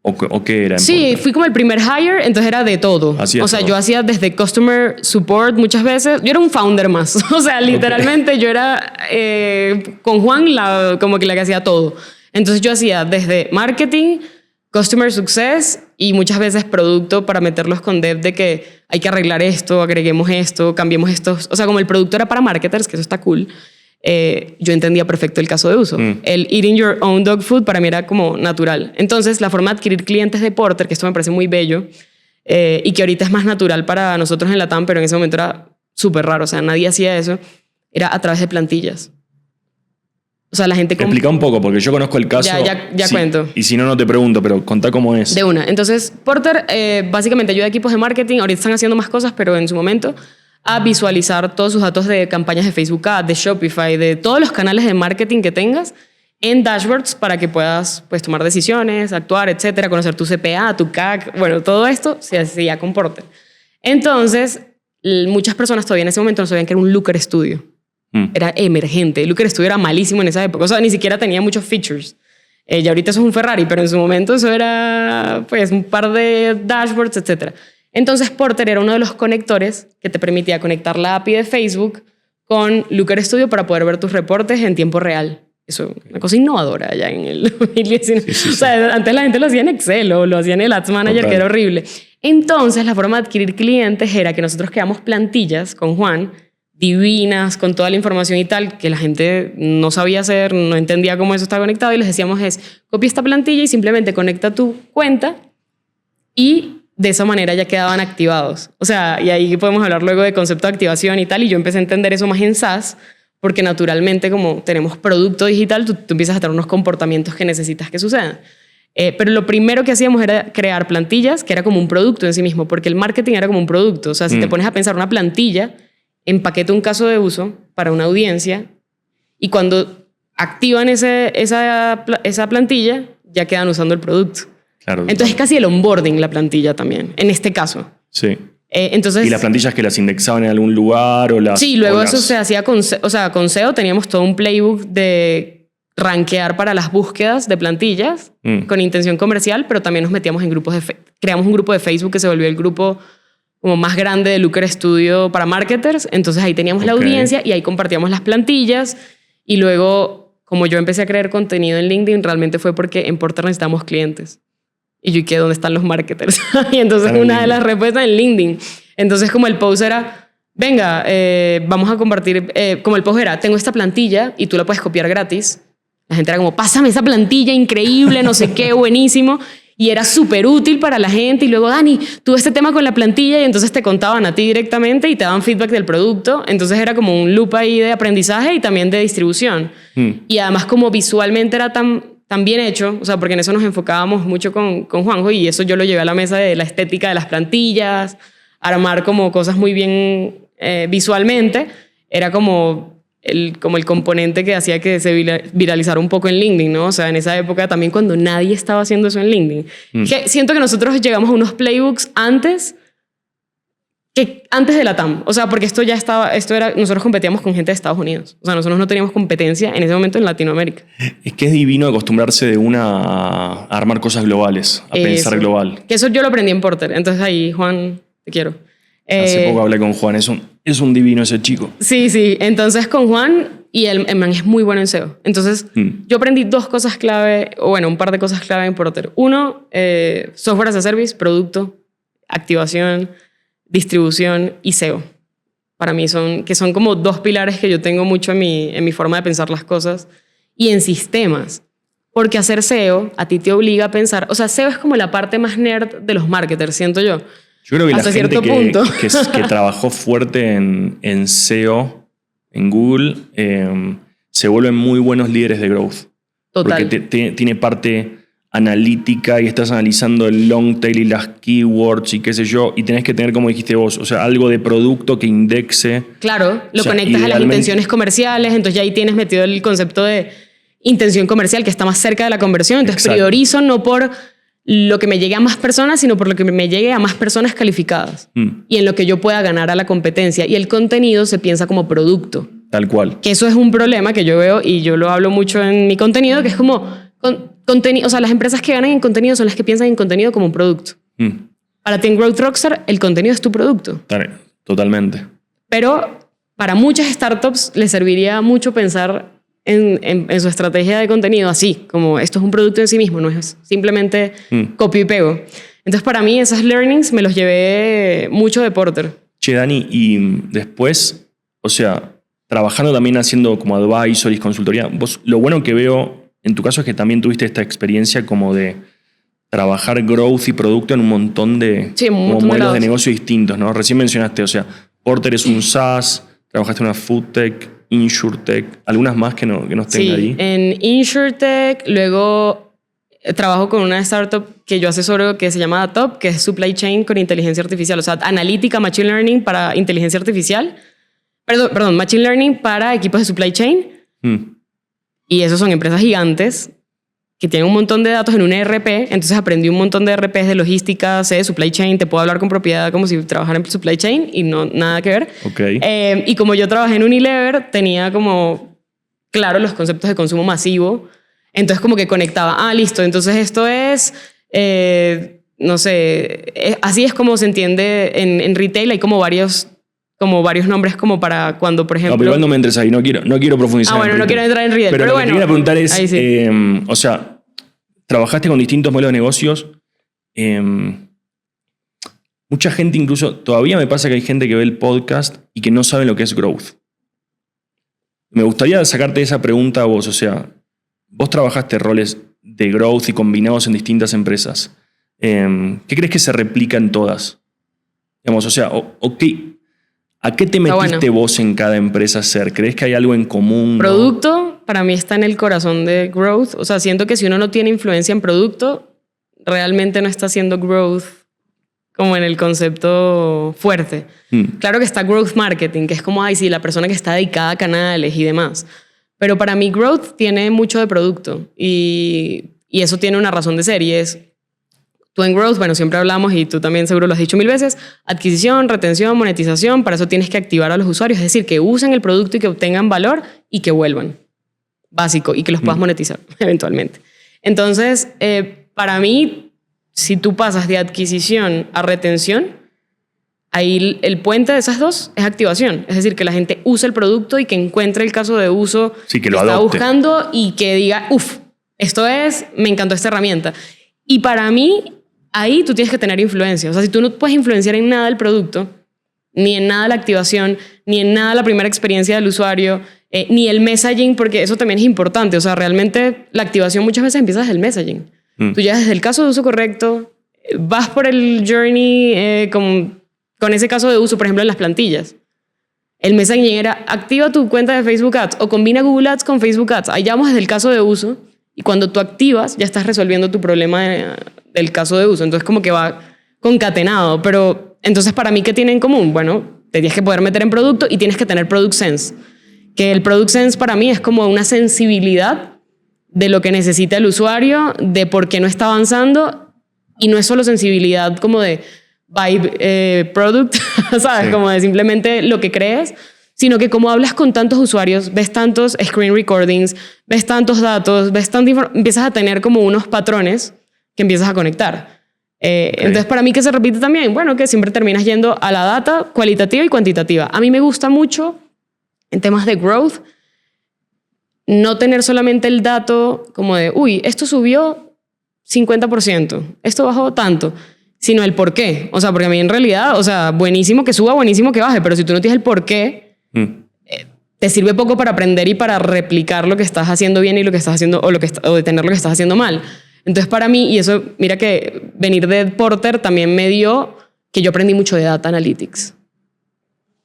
¿O qué era? Sí, fui como el primer hire, entonces era de todo. Hacías O sea, todo. yo hacía desde customer support muchas veces. Yo era un founder más. O sea, literalmente yo era con Juan como que la que hacía todo. Entonces yo hacía desde marketing, customer success y muchas veces producto para meterlos con dev de que hay que arreglar esto, agreguemos esto, cambiemos esto. O sea, como el producto era para marketers, que eso está cool. yo entendía perfecto el caso de uso. El eating your own dog food para mí era como natural. Entonces, la forma de adquirir clientes de Porter, que esto me parece muy bello, y que ahorita es más natural para nosotros en Latam, pero en ese momento era súper raro, o sea, nadie hacía eso, era a través de plantillas. O sea, la gente... Explica un poco, porque yo conozco el caso. Ya sí, cuento. Y si no, no te pregunto, pero contá cómo es. De una. Entonces, Porter básicamente ayuda a equipos de marketing, ahorita están haciendo más cosas, pero en su momento, a visualizar todos sus datos de campañas de Facebook Ads, de Shopify, de todos los canales de marketing que tengas en dashboards para que puedas pues, tomar decisiones, actuar, etcétera, conocer tu CPA, tu CAC, bueno, todo esto se hacía con Porter. Entonces, muchas personas todavía en ese momento no sabían que era un Looker Studio. Era emergente. Looker Studio era malísimo en esa época. O sea, ni siquiera tenía muchos features. Ya ahorita eso es un Ferrari, pero en su momento eso era pues un par de dashboards, etc. Entonces Porter era uno de los conectores que te permitía conectar la API de Facebook con Looker Studio para poder ver tus reportes en tiempo real. Eso es una cosa innovadora ya en el 2019. Sí. O sea, antes la gente lo hacía en Excel o lo hacía en el Ads Manager, que era horrible. Entonces la forma de adquirir clientes era que nosotros creamos plantillas con Juan divinas, con toda la información y tal, que la gente no sabía hacer, no entendía cómo eso estaba conectado, y les decíamos copia esta plantilla y simplemente conecta tu cuenta y de esa manera ya quedaban activados. O sea, y ahí podemos hablar luego de concepto de activación y tal, y yo empecé a entender eso más en SaaS, porque naturalmente como tenemos producto digital, tú empiezas a tener unos comportamientos que necesitas que sucedan. Pero lo primero que hacíamos era crear plantillas, que era como un producto en sí mismo, porque el marketing era como un producto. O sea, si te pones a pensar una plantilla, empaqueta un caso de uso para una audiencia y cuando activan esa plantilla ya quedan usando el producto. Claro, entonces es casi el onboarding la plantilla también, en este caso. Sí. Entonces, ¿y las plantillas que las indexaban en algún lugar? Sí, luego eso se hacía con SEO teníamos todo un playbook de rankear para las búsquedas de plantillas con intención comercial, pero también nos metíamos en grupos creamos un grupo de Facebook que se volvió el grupo como más grande de Looker Studio para marketers. Entonces ahí teníamos la audiencia y ahí compartíamos las plantillas. Y luego, como yo empecé a crear contenido en LinkedIn, realmente fue porque en Porter necesitamos clientes. Y yo, ¿y qué? ¿Dónde están los marketers? Y entonces una de las respuestas en LinkedIn. Entonces como el post era, venga, vamos a compartir, como el post era, tengo esta plantilla y tú la puedes copiar gratis. La gente era como, pásame esa plantilla, increíble, no sé qué, buenísimo. Y era súper útil para la gente. Y luego, Dani, tuve este tema con la plantilla, y entonces te contaban a ti directamente y te daban feedback del producto. Entonces era como un loop ahí de aprendizaje y también de distribución. Y además como visualmente era tan bien hecho, o sea, porque en eso nos enfocábamos mucho con Juanjo, y eso yo lo llevé a la mesa de la estética de las plantillas, armar como cosas muy bien visualmente. Era como el componente que hacía que se viralizara un poco en LinkedIn, ¿no? O sea, en esa época también cuando nadie estaba haciendo eso en LinkedIn. Que siento que nosotros llegamos a unos playbooks antes de la TAM. O sea, porque nosotros competíamos con gente de Estados Unidos. O sea, nosotros no teníamos competencia en ese momento en Latinoamérica. Es que es divino acostumbrarse de a armar cosas globales, a pensar global. Que eso yo lo aprendí en Porter. Entonces ahí, Juan, te quiero. Hace poco hablé con Juan, es un divino ese chico. Sí. Entonces con Juan, y el man es muy bueno en SEO. Entonces yo aprendí dos cosas clave, o bueno, un par de cosas clave en Porter. Uno, software as a service, producto, activación, distribución y SEO. Para mí son como dos pilares que yo tengo mucho en mi forma de pensar las cosas. Y en sistemas. Porque hacer SEO a ti te obliga a pensar, o sea, SEO es como la parte más nerd de los marketers, siento yo. Yo creo que hasta la gente cierto punto. que trabajó fuerte en SEO, en Google, se vuelven muy buenos líderes de growth. Total. Porque tiene parte analítica y estás analizando el long tail y las keywords y qué sé yo, y tenés que tener, como dijiste vos, o sea, algo de producto que indexe. Claro, lo conectas a las intenciones comerciales, entonces ya ahí tienes metido el concepto de intención comercial que está más cerca de la conversión. Entonces priorizo no por lo que me llegue a más personas, sino por lo que me llegue a más personas calificadas y en lo que yo pueda ganar a la competencia. Y el contenido se piensa como producto. Tal cual. Que eso es un problema que yo veo y yo lo hablo mucho en mi contenido, que es como contenido, o sea, las empresas que ganan en contenido son las que piensan en contenido como un producto. Para ti en Growth Rockstar, el contenido es tu producto. Totalmente. Pero para muchas startups les serviría mucho pensar en su estrategia de contenido así, como esto es un producto en sí mismo, no es simplemente copio y pego. Entonces para mí esas learnings me los llevé mucho de Porter. Che, Dani, y después, o sea, trabajando también haciendo como advisories, consultoría, vos, lo bueno que veo en tu caso es que también tuviste esta experiencia como de trabajar growth y producto en un montón de Sí, un como montón de modelos de lados. negocio distintos, ¿no? Recién mencionaste, o sea, Porter es un SaaS, trabajaste en una foodtech, insurtech, algunas más que no estén Sí, ahí. en InsurTech, luego trabajo con una startup que yo asesoro que se llama Datop, que es supply chain con inteligencia artificial, o sea, analítica, machine learning para inteligencia artificial. Perdón, machine learning para equipos de supply chain. Y esos son empresas gigantes que tienen un montón de datos en un ERP, entonces aprendí un montón de ERPs de logística, sé de supply chain, te puedo hablar con propiedad como si trabajara en supply chain y no nada que ver. Okay. Y como yo trabajé en Unilever, tenía como claro los conceptos de consumo masivo, entonces como que conectaba, listo, entonces esto es, no sé, así es como se entiende en retail, hay como varios nombres como para cuando, por ejemplo... No, pero igual no me entres ahí, no quiero profundizar. bueno, en no retail. quiero entrar en retail, pero lo bueno. que te quería preguntar es, Ahí sí. o sea, trabajaste con distintos modelos de negocios. Mucha gente incluso, todavía me pasa que hay gente que ve el podcast y que no sabe lo que es growth. Me gustaría sacarte esa pregunta a vos, o sea, vos trabajaste roles de growth y combinados en distintas empresas. ¿Qué crees que se replica en todas? Digamos, o sea, ¿a qué te metiste vos en cada empresa a hacer? ¿Crees que hay algo en común? Producto, para mí está en el corazón de growth. O sea, siento que si uno no tiene influencia en producto, realmente no está haciendo growth como en el concepto fuerte. Claro que está growth marketing, que es como, sí, la persona que está dedicada a canales y demás. Pero para mí growth tiene mucho de producto y eso tiene una razón de ser y es... Tú en growth, bueno, siempre hablamos y tú también seguro lo has dicho 1000 veces, adquisición, retención, monetización, para eso tienes que activar a los usuarios, es decir, que usen el producto y que obtengan valor y que vuelvan. Básico, y que los puedas monetizar eventualmente. Entonces, para mí, si tú pasas de adquisición a retención, ahí el puente de esas dos es activación, es decir, que la gente use el producto y que encuentre el caso de uso que lo está adopte. buscando y que diga, esto es, me encantó esta herramienta. Y para mí... Ahí tú tienes que tener influencia. O sea, si tú no puedes influenciar en nada el producto, ni en nada la activación, ni en nada la primera experiencia del usuario, ni el messaging, porque eso también es importante. O sea, realmente la activación muchas veces empieza desde el messaging. Tú llegas desde el caso de uso correcto, vas por el journey con ese caso de uso, por ejemplo, en las plantillas. El messaging era, activa tu cuenta de Facebook Ads o combina Google Ads con Facebook Ads. Ahí ya vamos desde el caso de uso y cuando tú activas ya estás resolviendo tu problema del caso de uso. Entonces como que va concatenado. Pero entonces para mí, ¿qué tiene en común? Bueno, te tienes que poder meter en producto y tienes que tener product sense. Que el product sense para mí es como una sensibilidad de lo que necesita el usuario, de por qué no está avanzando y no es solo sensibilidad como de vibe product, ¿sabes? Sí. Como de simplemente lo que crees, sino que como hablas con tantos usuarios, ves tantos screen recordings, ves tantos datos, empiezas a tener como unos patrones que empiezas a conectar. Entonces, para mí, ¿qué se repite también? Bueno, que siempre terminas yendo a la data cualitativa y cuantitativa. A mí me gusta mucho, en temas de growth, no tener solamente el dato como de, esto subió 50%, esto bajó tanto, sino el por qué. O sea, porque a mí en realidad, o sea, buenísimo que suba, buenísimo que baje, pero si tú no tienes el por qué, te sirve poco para aprender y para replicar lo que estás haciendo bien y lo que estás haciendo, o detener lo que estás haciendo mal. Entonces, para mí, y eso, mira que venir de Porter también me dio que yo aprendí mucho de data analytics.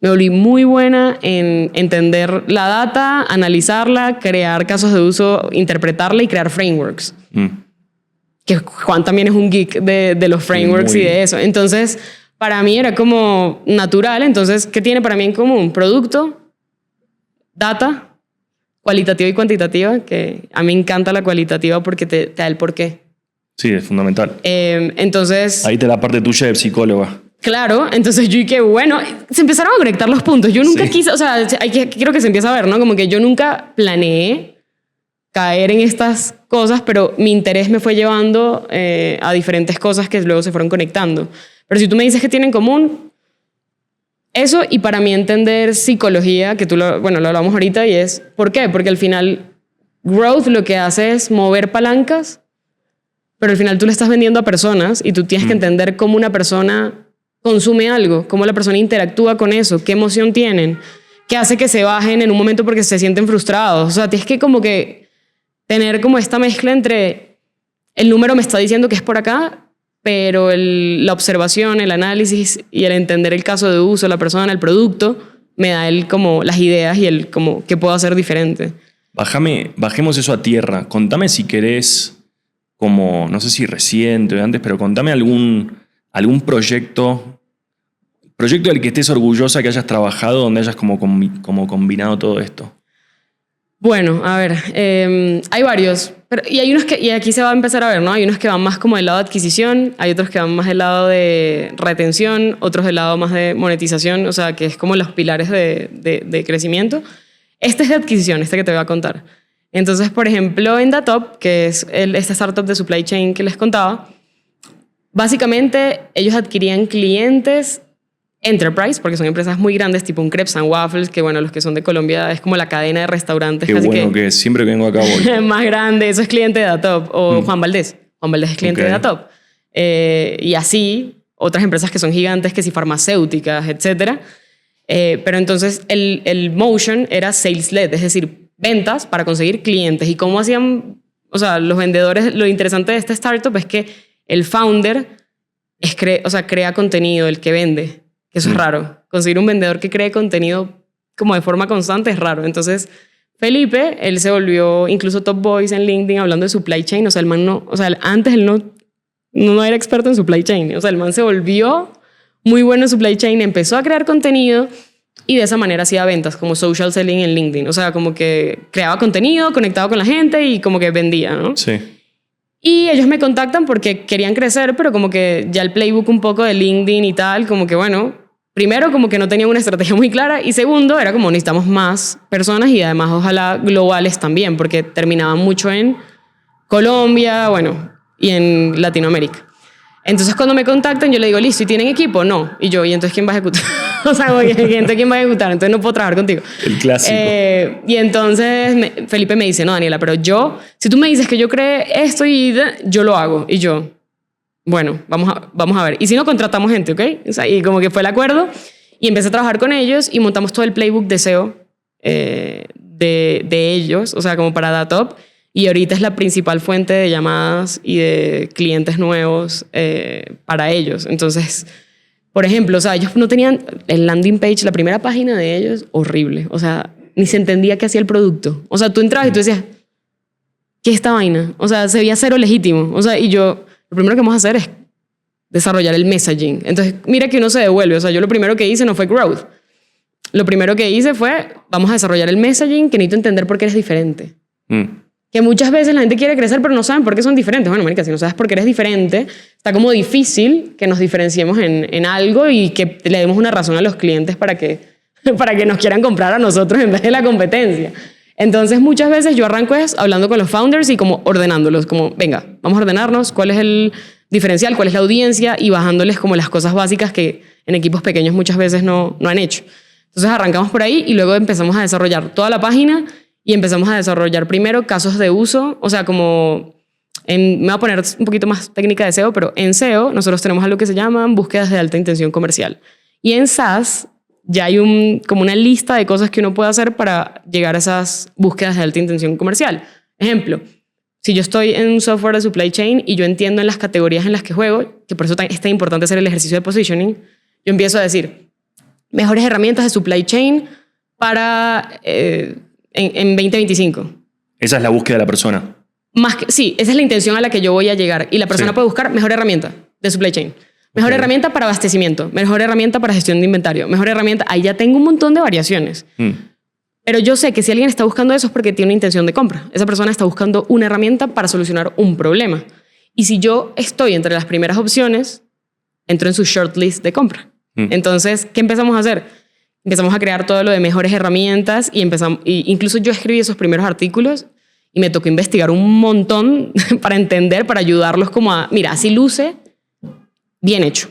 Me volví muy buena en entender la data, analizarla, crear casos de uso, interpretarla y crear frameworks. Que Juan también es un geek de los frameworks y de eso. Entonces, para mí era como natural. Entonces, ¿qué tiene para mí en común? Producto, data, cualitativa y cuantitativa, que a mí me encanta la cualitativa porque te da el porqué. Sí, es fundamental. Entonces... Ahí te da parte tuya de psicóloga. Claro, entonces yo dije, bueno, se empezaron a conectar los puntos. Yo nunca quise, o sea, quiero que se empiece a ver, ¿no? Como que yo nunca planeé caer en estas cosas, pero mi interés me fue llevando a diferentes cosas que luego se fueron conectando. Pero si tú me dices que tienen en común, eso, y para mí entender psicología, que lo hablamos ahorita, y es, ¿por qué? Porque al final growth lo que hace es mover palancas, pero al final tú le estás vendiendo a personas y tú tienes que entender cómo una persona consume algo, cómo la persona interactúa con eso, qué emoción tienen, que hace que se bajen en un momento porque se sienten frustrados. O sea, tienes que como que tener como esta mezcla entre el número me está diciendo que es por acá, pero la observación, el análisis y el entender el caso de uso, la persona, el producto, me da como las ideas y el como qué puedo hacer diferente. Bajemos eso a tierra. Contame si querés, como, no sé si reciente o antes, pero contame algún proyecto del que estés orgullosa que hayas trabajado, donde hayas como combinado todo esto. Bueno, a ver, hay varios, y hay unos y aquí se va a empezar a ver, ¿no? Hay unos que van más como del lado de adquisición, hay otros que van más del lado de retención, otros del lado más de monetización, o sea, que es como los pilares de crecimiento. Este es de adquisición, este que te voy a contar. Entonces, por ejemplo, en Datop, que es esta startup de supply chain que les contaba, básicamente ellos adquirían clientes enterprise, porque son empresas muy grandes, tipo un Crepes and Waffles, que bueno, los que son de Colombia es como la cadena de restaurantes. Qué casi bueno que siempre que vengo acá voy. más grande, eso es cliente de Datop. O Juan Valdés. Juan Valdés es cliente de Datop. Y así, otras empresas que son gigantes, que sí, farmacéuticas, etc. Pero entonces el motion era sales-led, es decir, ventas para conseguir clientes. ¿Y cómo hacían? O sea, los vendedores, lo interesante de esta startup es que el founder crea contenido, el que vende. Eso es raro. Conseguir un vendedor que cree contenido como de forma constante es raro. Entonces, Felipe, él se volvió incluso top voice en LinkedIn hablando de supply chain. O sea, el man no... O sea, antes él no era experto en supply chain. O sea, el man se volvió muy bueno en supply chain, empezó a crear contenido y de esa manera hacía ventas, como social selling en LinkedIn. O sea, como que creaba contenido, conectaba con la gente y como que vendía, ¿no? Sí. Y ellos me contactan porque querían crecer, pero como que ya el playbook un poco de LinkedIn y tal, como que bueno... Primero, como que no tenían una estrategia muy clara y segundo, era como necesitamos más personas y además ojalá globales también, porque terminaban mucho en Colombia, bueno, y en Latinoamérica. Entonces cuando me contactan yo le digo, listo, ¿y tienen equipo? No. Y yo, ¿y entonces quién va a ejecutar? O sea, ¿quién va a ejecutar? Entonces no puedo trabajar contigo. El clásico. Y entonces Felipe me dice, no, Daniela, pero si tú me dices que yo cree esto yo lo hago. Y yo... Bueno, vamos a ver. Y si no, contratamos gente, ¿ok? O sea, y como que fue el acuerdo. Y empecé a trabajar con ellos y montamos todo el playbook de SEO de ellos, o sea, como para Datop. Y ahorita es la principal fuente de llamadas y de clientes nuevos para ellos. Entonces, por ejemplo, o sea, ellos no tenían el landing page, la primera página de ellos, horrible. O sea, ni se entendía qué hacía el producto. O sea, tú entrabas y tú decías, ¿qué es esta vaina? O sea, se veía cero legítimo. O sea, y yo... Lo primero que vamos a hacer es desarrollar el messaging. Entonces, mira que uno se devuelve. O sea, yo lo primero que hice no fue growth. Lo primero que hice fue, vamos a desarrollar el messaging, que necesito entender por qué eres diferente. Que muchas veces la gente quiere crecer, pero no saben por qué son diferentes. Bueno, marica, si no sabes por qué eres diferente, está como difícil que nos diferenciemos en algo y que le demos una razón a los clientes para que nos quieran comprar a nosotros en vez de la competencia. Entonces, muchas veces yo arranco hablando con los founders y como ordenándolos, como, venga, vamos a ordenarnos, cuál es el diferencial, cuál es la audiencia y bajándoles como las cosas básicas que en equipos pequeños muchas veces no han hecho. Entonces, arrancamos por ahí y luego empezamos a desarrollar toda la página y empezamos a desarrollar primero casos de uso, o sea, como, me voy a poner un poquito más técnica de SEO, pero en SEO nosotros tenemos algo que se llaman búsquedas de alta intención comercial. Y en SaaS ya hay como una lista de cosas que uno puede hacer para llegar a esas búsquedas de alta intención comercial. Ejemplo, si yo estoy en un software de supply chain y yo entiendo en las categorías en las que juego, que por eso es tan importante hacer el ejercicio de positioning, yo empiezo a decir, mejores herramientas de supply chain para en 2025. Esa es la búsqueda de la persona. Sí, esa es la intención a la que yo voy a llegar. Y la persona puede buscar mejor herramienta de supply chain. Mejor herramienta para abastecimiento, mejor herramienta para gestión de inventario, mejor herramienta... Ahí ya tengo un montón de variaciones. Pero yo sé que si alguien está buscando eso es porque tiene una intención de compra. Esa persona está buscando una herramienta para solucionar un problema. Y si yo estoy entre las primeras opciones, entro en su shortlist de compra. Entonces, ¿qué empezamos a hacer? Empezamos a crear todo lo de mejores herramientas y incluso yo escribí esos primeros artículos y me tocó investigar un montón para entender, para ayudarlos como a... Mira, así luce... Bien hecho.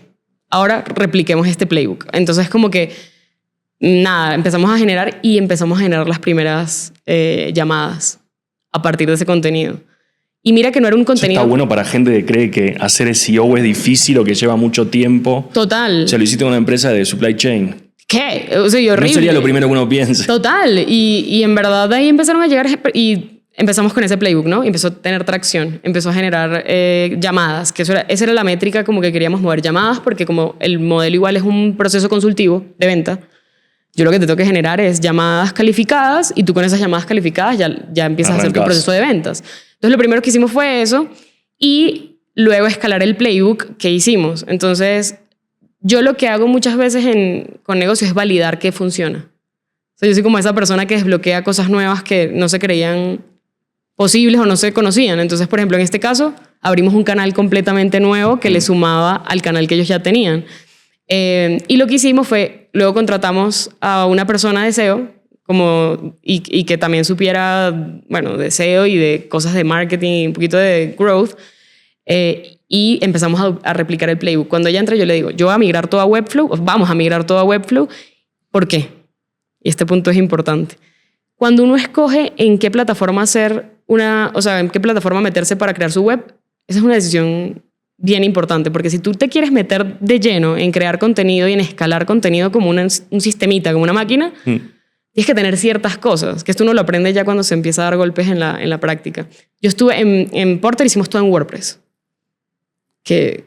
Ahora repliquemos este playbook. Entonces como que nada, empezamos a generar las primeras llamadas a partir de ese contenido. Y mira que no era un contenido... Está bueno para gente que cree que hacer SEO es difícil o que lleva mucho tiempo. Total. O sea, lo hiciste en una empresa de supply chain. ¿qué? O sea, y horrible. No sería lo primero que uno piensa. Total. Y en verdad ahí empezaron a llegar y empezamos con ese playbook, ¿no? Empezó a tener tracción, empezó a generar llamadas, que esa era la métrica como que queríamos mover llamadas, porque como el modelo igual es un proceso consultivo de venta, yo lo que te tengo que generar es llamadas calificadas y tú con esas llamadas calificadas ya empiezas a hacer tu proceso de ventas. Entonces lo primero que hicimos fue eso y luego escalar el playbook que hicimos. Entonces yo lo que hago muchas veces con negocios es validar que funciona. O sea, yo soy como esa persona que desbloquea cosas nuevas que no se creían posibles o no se conocían. Entonces, por ejemplo, en este caso, abrimos un canal completamente nuevo que le sumaba al canal que ellos ya tenían. Y lo que hicimos fue, luego contratamos a una persona de SEO y que también supiera, bueno, de SEO y de cosas de marketing, un poquito de growth, y empezamos a replicar el playbook. Cuando ella entra, yo le digo, yo voy a migrar todo a Webflow, vamos a migrar todo a Webflow. ¿Por qué? Y este punto es importante. Cuando uno escoge en qué plataforma en qué plataforma meterse para crear su web, esa es una decisión bien importante, porque si tú te quieres meter de lleno en crear contenido y en escalar contenido como un sistemita, como una máquina, tienes que tener ciertas cosas, que esto uno lo aprende ya cuando se empieza a dar golpes en la práctica. Yo estuve en Porter, hicimos todo en WordPress, que,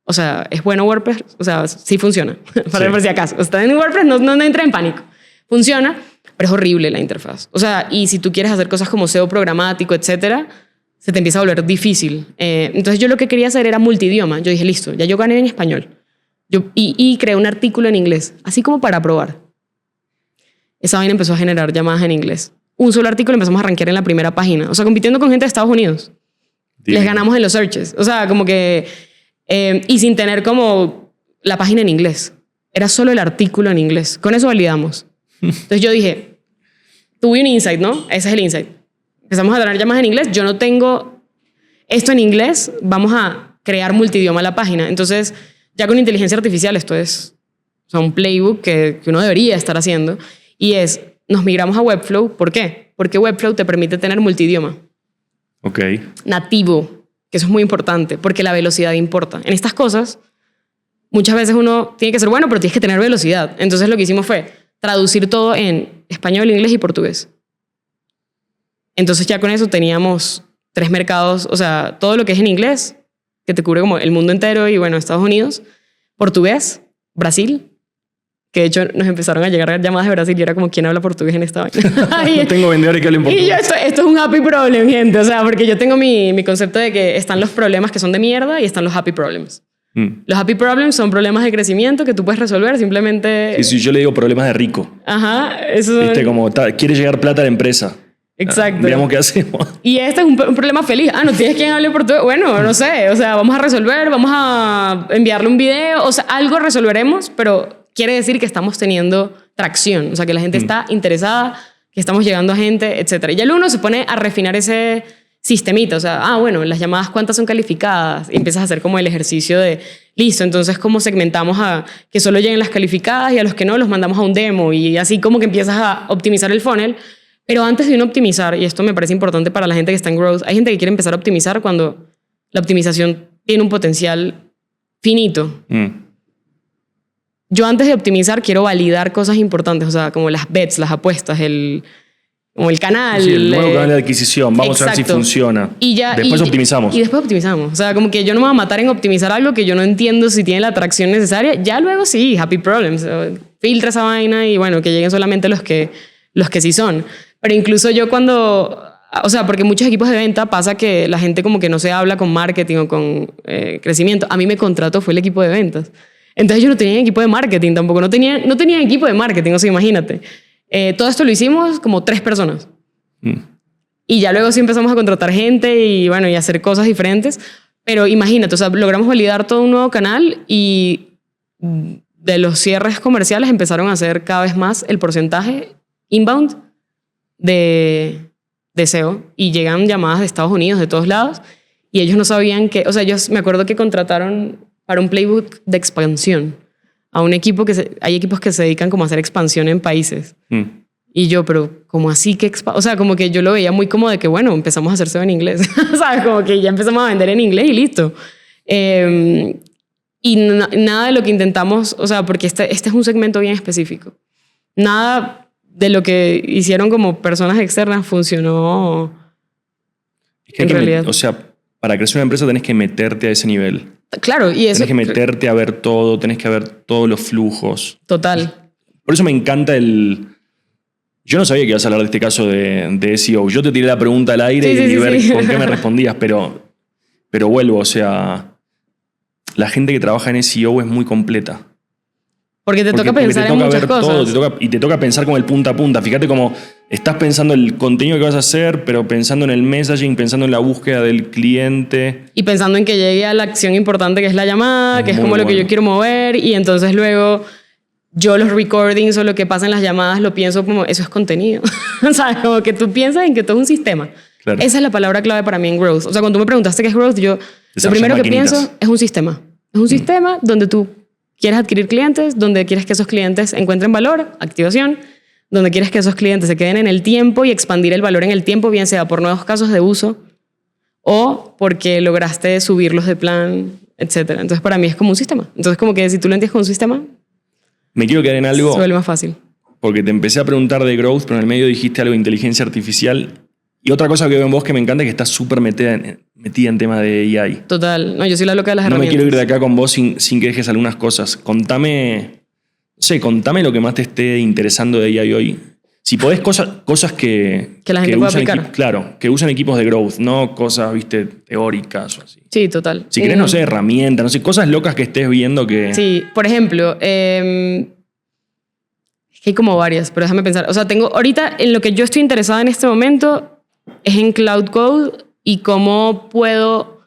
o sea, es bueno WordPress, o sea, sí funciona, por si acaso. O sea, en WordPress no entra en pánico. Funciona, pero es horrible la interfaz. O sea, y si tú quieres hacer cosas como SEO programático, etcétera, se te empieza a volver difícil. Entonces yo lo que quería hacer era multidioma. Yo dije, listo, ya yo gané en español. Y creé un artículo en inglés, así como para probar. Esa vaina empezó a generar llamadas en inglés. Un solo artículo empezamos a rankear en la primera página. O sea, compitiendo con gente de Estados Unidos. Les ganamos en los searches. O sea, como que... y sin tener como la página en inglés. Era solo el artículo en inglés. Con eso validamos. Entonces yo dije, tuve un insight, ¿no? Ese es el insight. Empezamos a ganar llamadas en inglés. Yo no tengo esto en inglés. Vamos a crear multidioma la página. Entonces, ya con inteligencia artificial, esto es, o sea, un playbook que uno debería estar haciendo. Y nos migramos a Webflow. ¿Por qué? Porque Webflow te permite tener multidioma. Ok. Nativo, que eso es muy importante, porque la velocidad importa. En estas cosas, muchas veces uno tiene que ser bueno, pero tienes que tener velocidad. Entonces lo que hicimos fue traducir todo en español, inglés y portugués. Entonces ya con eso teníamos 3 mercados, o sea, todo lo que es en inglés, que te cubre como el mundo entero y bueno, Estados Unidos, portugués, Brasil, que de hecho nos empezaron a llegar llamadas de Brasil y era como, ¿quién habla portugués en esta vaina? No tengo vendedores que hablen portugués. Y yo, esto es un happy problem, gente, o sea, porque yo tengo mi concepto de que están los problemas que son de mierda y están los happy problems. Los happy problems son problemas de crecimiento que tú puedes resolver simplemente... Sí, yo le digo problemas de rico. Ajá, eso... Viste, como quiere llegar plata a la empresa. Exacto. Veamos qué hacemos. Y este es un problema feliz. No tienes quien hable portugués. Bueno, no sé, o sea, vamos a resolver, vamos a enviarle un video, o sea, algo resolveremos, pero quiere decir que estamos teniendo tracción, o sea, que la gente está interesada, que estamos llegando a gente, etc. Y ya el uno se pone a refinar ese sistemita, o sea, bueno, las llamadas cuántas son calificadas, y empiezas a hacer como el ejercicio de, listo, entonces cómo segmentamos a que solo lleguen las calificadas y a los que no los mandamos a un demo, y así como que empiezas a optimizar el funnel. Pero antes de uno optimizar, y esto me parece importante para la gente que está en growth, hay gente que quiere empezar a optimizar cuando la optimización tiene un potencial finito. Yo antes de optimizar quiero validar cosas importantes, o sea, como las bets, las apuestas, como el canal. Sí, el nuevo canal de adquisición, vamos a ver si funciona. Después optimizamos. Y después optimizamos. O sea, como que yo no me voy a matar en optimizar algo que yo no entiendo si tiene la atracción necesaria. Ya luego sí, happy problems. Filtra esa vaina y bueno, que lleguen solamente los que sí son. Pero incluso yo cuando... O sea, porque muchos equipos de venta pasa que la gente como que no se habla con marketing o con crecimiento. A mí me contrató fue el equipo de ventas. Entonces yo no tenía equipo de marketing tampoco. No tenía equipo de marketing, o sea, imagínate. Todo esto lo hicimos como 3 personas. Y ya luego sí empezamos a contratar gente y bueno, y hacer cosas diferentes. Pero imagínate, o sea, logramos validar todo un nuevo canal y de los cierres comerciales empezaron a hacer cada vez más el porcentaje inbound de SEO y llegan llamadas de Estados Unidos, de todos lados, y ellos no sabían que, o sea, ellos me acuerdo que contrataron para un playbook de expansión a un equipo hay equipos que se dedican como a hacer expansión en países. Y yo, pero ¿cómo así que o sea, como que yo lo veía muy como de que, bueno, empezamos a hacer SEO en inglés. ¿Sabes? Como que ya empezamos a vender en inglés y listo. Y nada de lo que intentamos, o sea, porque este es un segmento bien específico. Nada de lo que hicieron como personas externas funcionó Es que en realidad. o sea, para crecer una empresa tenés que meterte a ese nivel. Claro, y eso... Tenés que meterte a ver todo, tenés que ver todos los flujos. Total. Por eso me encanta Yo no sabía que ibas a hablar de este caso de SEO. Yo te tiré la pregunta al aire y ver con qué me respondías, pero vuelvo, o sea, la gente que trabaja en SEO es muy completa. Porque te toca pensar en muchas cosas. Todo, y te toca pensar como el punta a punta. Fíjate cómo estás pensando el contenido que vas a hacer, pero pensando en el messaging, pensando en la búsqueda del cliente. Y pensando en que llegue a la acción importante que es la llamada, que es como lo que yo quiero mover, y entonces luego yo los recordings o lo que pasa en las llamadas lo pienso como eso es contenido. ¿Sabes? Como que tú piensas en que todo es un sistema. Claro. Esa es la palabra clave para mí en growth. O sea, cuando tú me preguntaste qué es growth, yo lo primero que pienso es un sistema. Es un sistema donde tú quieres adquirir clientes, donde quieres que esos clientes encuentren valor, activación, donde quieres que esos clientes se queden en el tiempo y expandir el valor en el tiempo, bien sea por nuevos casos de uso o porque lograste subirlos de plan, etc. Entonces, para mí es como un sistema. Entonces, como que si tú lo entiendes como un sistema, me quiero quedar en algo. Se vuelve más fácil. Porque te empecé a preguntar de growth, pero en el medio dijiste algo de inteligencia artificial. Y otra cosa que veo en vos que me encanta es que estás súper metida en tema de AI. Total. No, yo soy la loca de las herramientas. No me quiero ir de acá con vos sin que dejes algunas cosas. Contame lo que más te esté interesando de AI hoy. Si podés, cosas que la gente pueda aplicar. Claro, que usan equipos de growth, no cosas, viste, teóricas o así. Sí, total. Si querés, no sé, herramientas, no sé, cosas locas que estés viendo que... Sí, por ejemplo, es que hay como varias, pero déjame pensar. O sea, ahorita en lo que yo estoy interesada en este momento es en Cloud Code y cómo puedo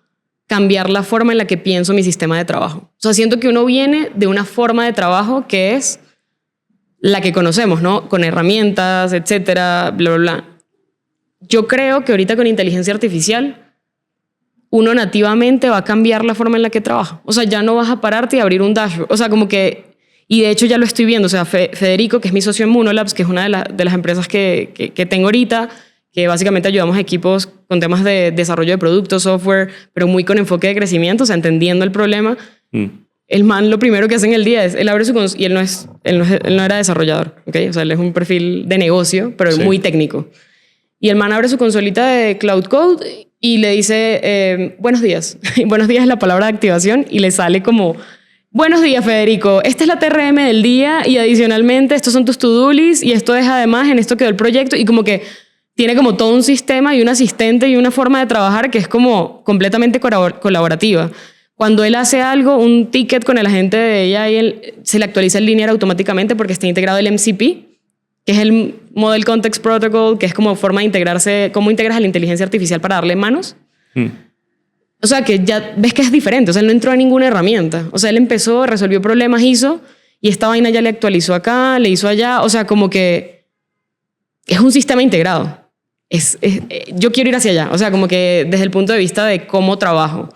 cambiar la forma en la que pienso mi sistema de trabajo. O sea, siento que uno viene de una forma de trabajo que es la que conocemos, ¿no? Con herramientas, etcétera, bla, bla, bla. Yo creo que ahorita con inteligencia artificial uno nativamente va a cambiar la forma en la que trabaja. O sea, ya no vas a pararte y abrir un dashboard. O sea, como que... Y de hecho ya lo estoy viendo. O sea, Federico, que es mi socio en Munolabs, que es una de las empresas que tengo ahorita, que básicamente ayudamos a equipos con temas de desarrollo de productos, software, pero muy con enfoque de crecimiento, o sea, entendiendo el problema. El man lo primero que hace en el día es, él abre y él no era desarrollador, ¿okay? O sea, él es un perfil de negocio, pero muy técnico. Y el man abre su consolita de Cloud Code y le dice, buenos días. Buenos días es la palabra de activación y le sale como... Buenos días, Federico. Esta es la TRM del día y adicionalmente estos son tus to-do lists y esto es además, en esto quedó el proyecto y como que tiene como todo un sistema y un asistente y una forma de trabajar que es como completamente colaborativa. Cuando él hace algo, un ticket con el agente de ella, se le actualiza el linear automáticamente porque está integrado el MCP, que es el Model Context Protocol, que es como forma de integrarse, cómo integras a la inteligencia artificial para darle manos. O sea, que ya ves que es diferente. O sea, él no entró a ninguna herramienta. O sea, él empezó, resolvió problemas, hizo, y esta vaina ya le actualizó acá, le hizo allá. O sea, como que es un sistema integrado. Yo quiero ir hacia allá. O sea, como que desde el punto de vista de cómo trabajo.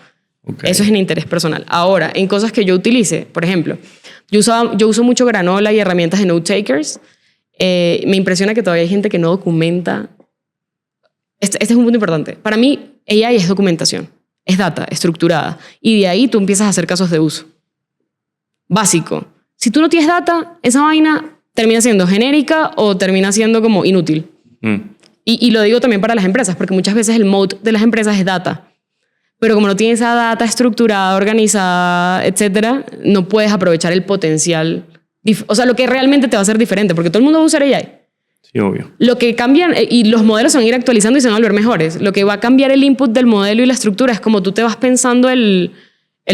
Okay. Eso es en interés personal. Ahora, en cosas que yo utilice, por ejemplo, yo uso mucho Granola y herramientas de note takers. Me impresiona que todavía hay gente que no documenta. Este es un punto importante. Para mí, AI es documentación. Es data estructurada. Y de ahí tú empiezas a hacer casos de uso. Básico. Si tú no tienes data, esa vaina termina siendo genérica o termina siendo como inútil. Y lo digo también para las empresas, porque muchas veces el mode de las empresas es data. Pero como no tienes esa data estructurada, organizada, etcétera, no puedes aprovechar el potencial. O sea, lo que realmente te va a hacer diferente, porque todo el mundo va a usar AI. Sí, obvio. Lo que cambian, y los modelos se van a ir actualizando y se van a volver mejores. Lo que va a cambiar el input del modelo y la estructura es como tú te vas pensando el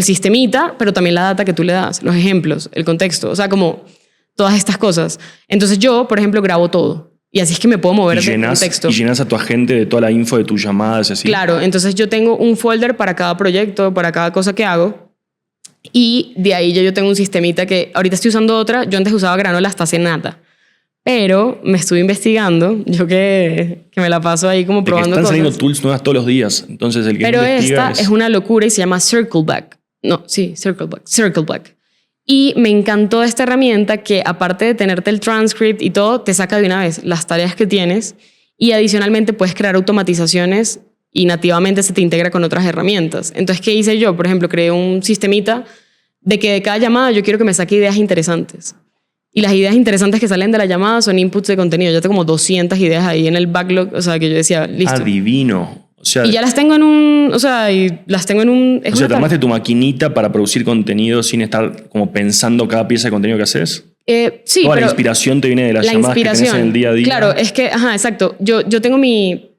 sistemita, pero también la data que tú le das, los ejemplos, el contexto, o sea, como todas estas cosas. Entonces yo, por ejemplo, grabo todo. Y así es que me puedo mover de contexto. Y llenas a tu agente de toda la info de tus llamadas, así. Claro, entonces yo tengo un folder para cada proyecto, para cada cosa que hago. Y de ahí yo tengo un sistemita que ahorita estoy usando otra. Yo antes usaba Granola hasta hace nada. Pero me estuve investigando, yo que me la paso ahí como probando cosas. Están saliendo tools nuevas todos los días, entonces el que pero esta es una locura y se llama Circleback. No, sí, Circleback. Y me encantó esta herramienta que aparte de tenerte el transcript y todo, te saca de una vez las tareas que tienes y adicionalmente puedes crear automatizaciones y nativamente se te integra con otras herramientas. Entonces, ¿qué hice yo? Por ejemplo, creé un sistemita de que de cada llamada yo quiero que me saque ideas interesantes. Y las ideas interesantes que salen de la llamada son inputs de contenido. Yo tengo como 200 ideas ahí en el backlog, o sea, que yo decía, listo. Adivino. O sea, Y ya las tengo en un, o sea, y las tengo en un... o sea, ¿te armaste tu maquinita para producir contenido sin estar como pensando cada pieza de contenido que haces? Sí, Toda pero la inspiración te viene de las la llamadas que tenés en el día a día. Claro, es que, ajá, exacto. Yo tengo mi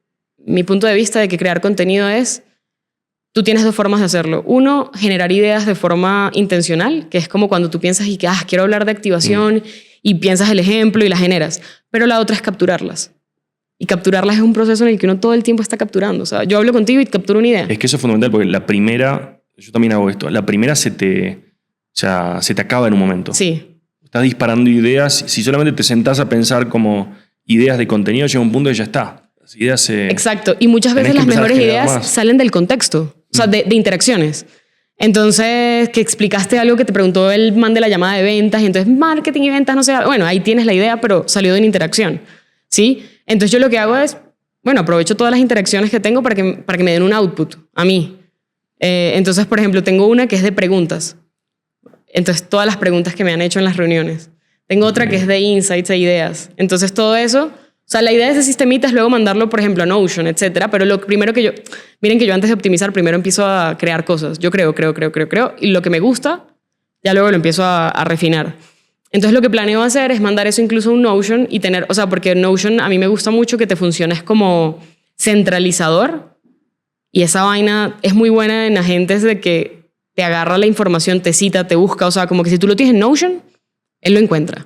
punto de vista de que crear contenido es... Tú tienes dos formas de hacerlo. Uno, generar ideas de forma intencional, que es como cuando tú piensas y que, quiero hablar de activación y piensas el ejemplo y la generas. Pero la otra es capturarlas. Y capturarlas es un proceso en el que uno todo el tiempo está capturando. O sea, yo hablo contigo y capturo una idea. Es que eso es fundamental porque la primera, yo también hago esto, la primera se te acaba en un momento. Sí. Estás disparando ideas. Si solamente te sentás a pensar como ideas de contenido, llega un punto y ya está. Las ideas se... Exacto. Y muchas veces las mejores ideas salen del contexto. O sea, de interacciones. Entonces, que explicaste algo que te preguntó el man de la llamada de ventas, y entonces marketing y ventas, no sé, bueno, ahí tienes la idea, pero salió de una interacción, ¿sí? Entonces yo lo que hago es, bueno, aprovecho todas las interacciones que tengo para que me den un output a mí. Entonces, por ejemplo, tengo una que es de preguntas. Entonces, todas las preguntas que me han hecho en las reuniones. Tengo otra que es de insights e ideas. Entonces, todo eso... O sea, la idea de ese sistemita es luego mandarlo, por ejemplo, a Notion, etcétera. Pero lo primero que yo... Miren que yo antes de optimizar, primero empiezo a crear cosas. Yo creo. Y lo que me gusta, ya luego lo empiezo a refinar. Entonces, lo que planeo hacer es mandar eso incluso a un Notion y tener... O sea, porque Notion a mí me gusta mucho que te funcione como centralizador. Y esa vaina es muy buena en agentes de que te agarra la información, te cita, te busca. O sea, como que si tú lo tienes en Notion, él lo encuentra.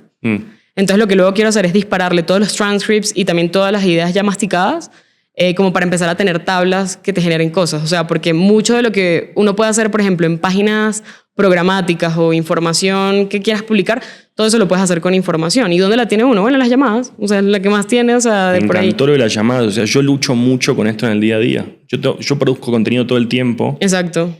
Entonces lo que luego quiero hacer es dispararle todos los transcripts y también todas las ideas ya masticadas como para empezar a tener tablas que te generen cosas. O sea, porque mucho de lo que uno puede hacer, por ejemplo, en páginas programáticas o información que quieras publicar, todo eso lo puedes hacer con información. ¿Y dónde la tiene uno? Bueno, en las llamadas. O sea, la que más tiene, o sea, de por ahí. Me encantó lo de las llamadas. O sea, yo lucho mucho con esto en el día a día. Yo produzco contenido todo el tiempo. Exacto.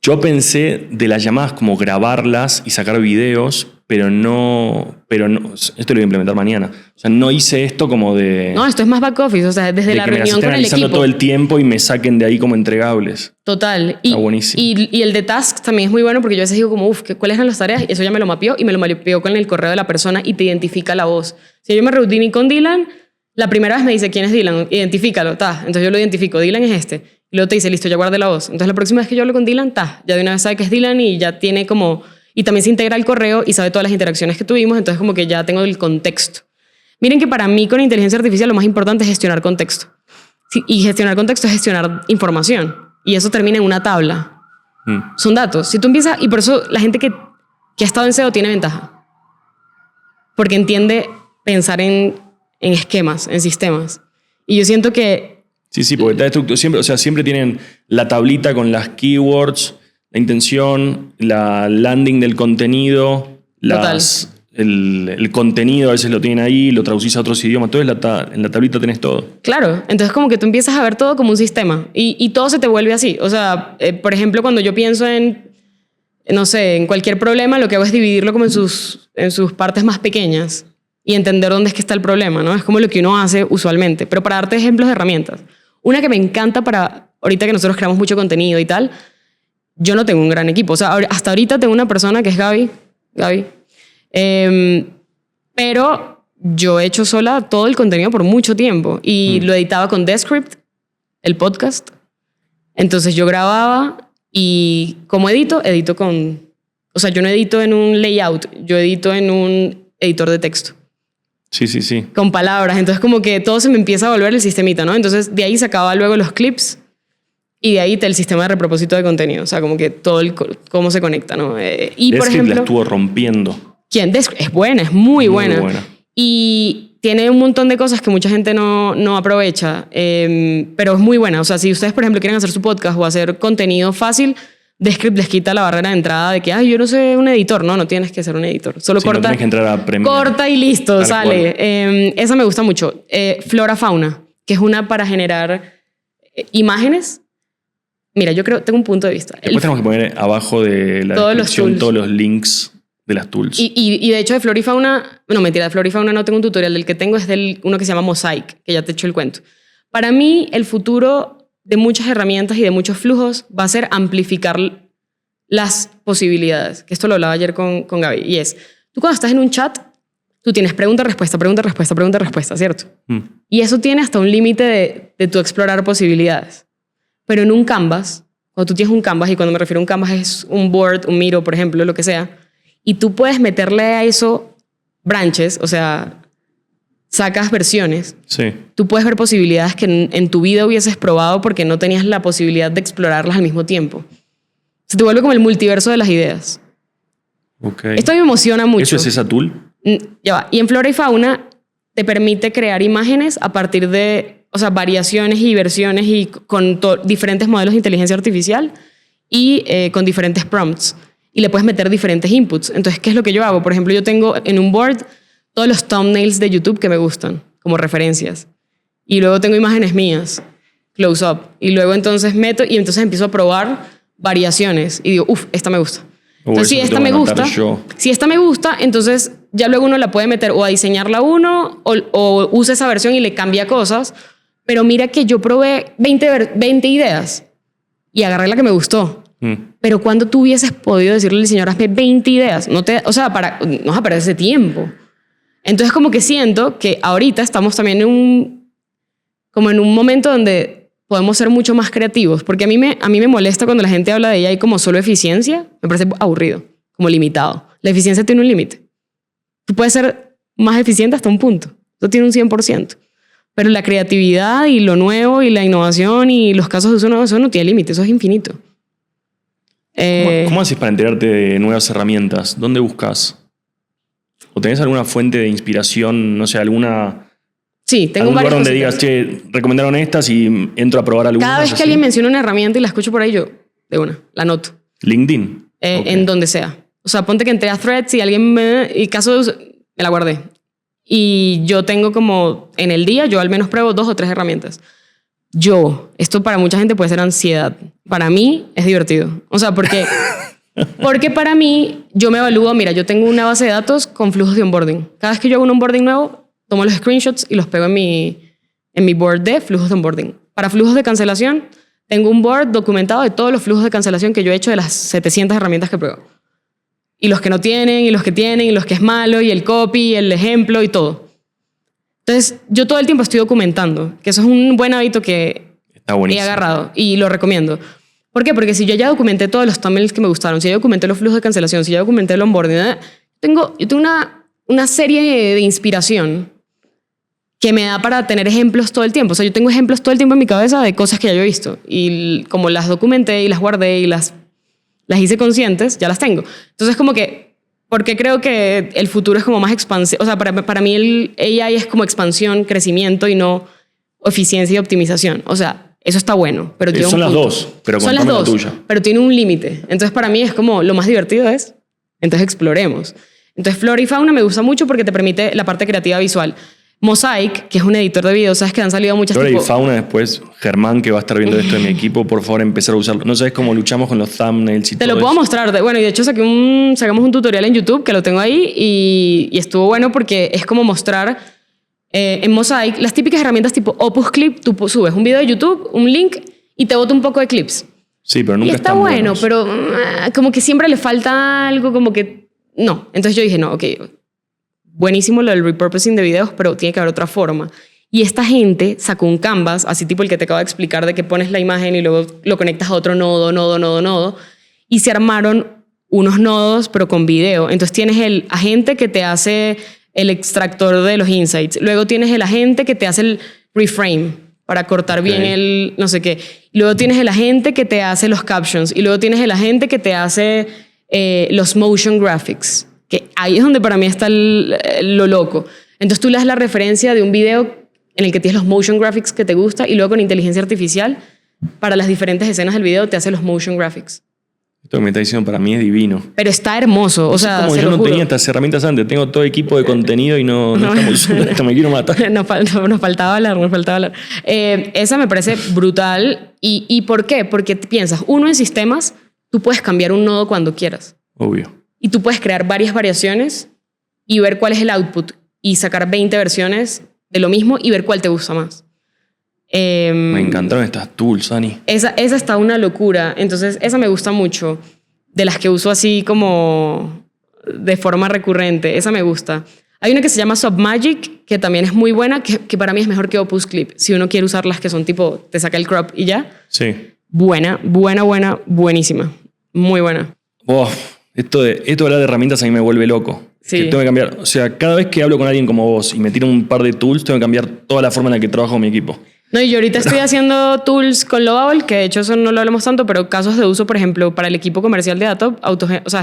Yo pensé de las llamadas como grabarlas y sacar videos, pero no, esto lo voy a implementar mañana. O sea, no hice esto como de... No, esto es más back office, o sea, desde la reunión con el equipo. todo el tiempo y me saquen de ahí como entregables. Total. Está buenísimo. Y el de tasks también es muy bueno porque yo a veces digo como, ¿cuáles eran las tareas? Y eso ya me lo mapeó y me lo mapeó con el correo de la persona y te identifica la voz. Si yo me reuní con Dylan, la primera vez me dice, ¿quién es Dylan? Identifícalo, Entonces yo lo identifico, Dylan es este. Y luego te dice, listo, ya guardé la voz. Entonces la próxima vez que yo hablo con Dylan, ya de una vez sabe que es Dylan y ya tiene como... Y también se integra el correo y sabe todas las interacciones que tuvimos, entonces como que ya tengo el contexto. Miren que para mí con inteligencia artificial lo más importante es gestionar contexto. Sí, y gestionar contexto es gestionar información. Y eso termina en una tabla. Son datos. Si tú empiezas... Y por eso la gente que ha estado en SEO tiene ventaja. Porque entiende pensar en esquemas, en sistemas. Y yo siento que... Sí, porque está estructurado siempre, o sea, siempre tienen la tablita con las keywords, la intención, la landing del contenido, el contenido a veces lo tienen ahí, lo traducís a otros idiomas, todo en la tablita tenés todo. Claro, entonces como que tú empiezas a ver todo como un sistema y todo se te vuelve así. O sea, por ejemplo, cuando yo pienso en, no sé, en cualquier problema, lo que hago es dividirlo como en sus partes más pequeñas y entender dónde es que está el problema, ¿no? Es como lo que uno hace usualmente. Pero para darte ejemplos de herramientas, una que me encanta para, ahorita que nosotros creamos mucho contenido y tal, yo no tengo un gran equipo. O sea, hasta ahorita tengo una persona que es Gaby. Pero yo he hecho sola todo el contenido por mucho tiempo y lo editaba con Descript, el podcast. Entonces yo grababa y como edito con... O sea, yo no edito en un layout, yo edito en un editor de texto. Sí. Con palabras. Entonces como que todo se me empieza a volver el sistemita, ¿no? Entonces de ahí sacaba luego los clips y de ahí el sistema de repropósito de contenido. O sea, como que todo cómo se conecta, ¿no? Y por ejemplo... la estuvo rompiendo. ¿Quién? Es buena, es muy buena. Y tiene un montón de cosas que mucha gente no aprovecha, pero es muy buena. O sea, si ustedes, por ejemplo, quieren hacer su podcast o hacer contenido fácil, Descript les quita la barrera de entrada de que, yo no soy un editor. No tienes que ser un editor. Solo corta. No tienes que entrar a Premiere. Corta y listo, sale. Esa me gusta mucho. Flora Fauna, que es una para generar imágenes. Mira, yo creo, tengo un punto de vista. Después tenemos que poner abajo de la descripción todos los links de las tools. Y de hecho de Flora y Fauna, no, mentira, de Flora y Fauna no tengo un tutorial. Del que tengo es uno que se llama Mosaic, que ya te echo el cuento. Para mí, el futuro de muchas herramientas y de muchos flujos va a ser amplificar las posibilidades. Que esto lo hablaba ayer con Gaby. Y es, tú cuando estás en un chat, tú tienes pregunta, respuesta, pregunta, respuesta, pregunta, respuesta, ¿cierto? Y eso tiene hasta un límite de tu explorar posibilidades. Pero en un Canvas, cuando tú tienes un Canvas, y cuando me refiero a un Canvas es un Board, un Miro, por ejemplo, lo que sea, y tú puedes meterle a eso branches, o sea, sacas versiones. Sí. Tú puedes ver posibilidades que en tu vida hubieses probado porque no tenías la posibilidad de explorarlas al mismo tiempo. Se te vuelve como el multiverso de las ideas. Okay. Esto me emociona mucho. ¿Eso es esa tool? Ya va. Y en Flora y Fauna te permite crear imágenes a partir de, o sea, variaciones y versiones y con diferentes modelos de inteligencia artificial y con diferentes prompts. Y le puedes meter diferentes inputs. Entonces, ¿qué es lo que yo hago? Por ejemplo, yo tengo en un board todos los thumbnails de YouTube que me gustan, como referencias. Y luego tengo imágenes mías, close up. Y luego entonces meto y entonces empiezo a probar variaciones. Y digo, esta me gusta. Entonces, si esta me gusta, entonces ya luego uno la puede meter o a diseñarla uno o usa esa versión y le cambia cosas. Pero mira que yo probé 20 ideas y agarré la que me gustó. Pero cuando tú hubieses podido decirle al diseñador, hazme 20 ideas, no vas a perder ese tiempo. Entonces como que siento que ahorita estamos también en un momento donde podemos ser mucho más creativos, porque a mí me molesta cuando la gente habla de AI como solo eficiencia, me parece aburrido, como limitado. La eficiencia tiene un límite. Tú puedes ser más eficiente hasta un punto, eso tiene un 100%. Pero la creatividad y lo nuevo y la innovación y los casos de uso nuevo, eso no tiene límite, eso es infinito. ¿Cómo haces para enterarte de nuevas herramientas? ¿Dónde buscas? ¿O tenés alguna fuente de inspiración, no sé, Sí, tengo algún lugar varias donde cositas. digas, che, recomendaron estas y entro a probar algunas? Cada vez que así? alguien menciona una herramienta y la escucho por ahí, yo, de una, la anoto. LinkedIn. Okay. En donde sea. O sea, ponte que entré a Threads y alguien y caso de uso, me la guardé. Y yo tengo como, en el día, yo al menos pruebo 2 o 3 herramientas. Esto para mucha gente puede ser ansiedad. Para mí es divertido. O sea, porque para mí, yo me evalúo, mira, yo tengo una base de datos con flujos de onboarding. Cada vez que yo hago un onboarding nuevo, tomo los screenshots y los pego en mi board de flujos de onboarding. Para flujos de cancelación, tengo un board documentado de todos los flujos de cancelación que yo he hecho de las 700 herramientas que pruebo. Y los que no tienen, y los que tienen, y los que es malo, y el copy, y el ejemplo, y todo. Entonces, yo todo el tiempo estoy documentando, que eso es un buen hábito que he agarrado y lo recomiendo. ¿Por qué? Porque si yo ya documenté todos los thumbnails que me gustaron, si ya documenté los flujos de cancelación, si ya documenté el onboarding, yo tengo una serie de inspiración que me da para tener ejemplos todo el tiempo. O sea, yo tengo ejemplos todo el tiempo en mi cabeza de cosas que ya yo he visto. Y como las documenté y las guardé y las hice conscientes, ya las tengo. Entonces, como que, porque creo que el futuro es como más expansión. O sea, para mí el AI es como expansión, crecimiento y no eficiencia y optimización. O sea, eso está bueno, pero tiene son un las punto. dos, pero son las contame dos, la tuya. pero tiene un límite. Entonces, para mí es como lo más divertido es, entonces exploremos. Entonces, Flora y Fauna me gusta mucho porque te permite la parte creativa visual. Mosaic, que es un editor de videos, sabes que han salido muchas Flora y Fauna, después Germán, que va a estar viendo esto de mi equipo, por favor, empezar a usarlo. No sabes cómo luchamos con los thumbnails y Te todo lo puedo eso. mostrar. Bueno, y de hecho sacamos un tutorial en YouTube que lo tengo ahí y estuvo bueno porque es como mostrar en Mosaic las típicas herramientas tipo Opus Clip. Tú subes un video de YouTube, un link y te bota un poco de clips. Sí, pero nunca y está bueno, pero como que siempre le falta algo, como que no. Entonces yo dije, no, ok, buenísimo lo del repurposing de videos, pero tiene que haber otra forma. Y esta gente sacó un canvas, así tipo el que te acabo de explicar, de que pones la imagen y luego lo conectas a otro nodo, y se armaron unos nodos, pero con video. Entonces tienes el agente que te hace el extractor de los insights. Luego tienes el agente que te hace el reframe para cortar bien el no sé qué. Luego tienes el agente que te hace los captions. Y luego tienes el agente que te hace los motion graphics. Que ahí es donde para mí está lo loco. Entonces tú le das la referencia de un video en el que tienes los motion graphics que te gusta y luego con inteligencia artificial para las diferentes escenas del video te hace los motion graphics. Esto que me está diciendo para mí es divino. Pero está hermoso, o sea, como se yo lo no juro. tenía estas herramientas antes, tengo todo equipo de contenido y no estamos usando esto, me quiero matar. Nos faltaba hablar. Esa me parece brutal. ¿Y por qué? Porque piensas, uno en sistemas, tú puedes cambiar un nodo cuando quieras. Obvio. Y tú puedes crear varias variaciones y ver cuál es el output y sacar 20 versiones de lo mismo y ver cuál te gusta más. Me encantaron estas tools, Ani. Esa está una locura. Entonces, esa me gusta mucho. De las que uso así como de forma recurrente. Esa me gusta. Hay una que se llama Submagic, que también es muy buena, que para mí es mejor que Opus Clip. Si uno quiere usar las que son tipo, te saca el crop y ya. Sí. Buenísima. Muy buena. Esto de hablar de herramientas a mí me vuelve loco. Sí. Que tengo que cambiar. O sea, cada vez que hablo con alguien como vos y me tiro un par de tools, tengo que cambiar toda la forma en la que trabajo con mi equipo. No, y yo ahorita estoy haciendo tools con Lovable, que de hecho eso no lo hablamos tanto, pero casos de uso, por ejemplo, para el equipo comercial de Datop,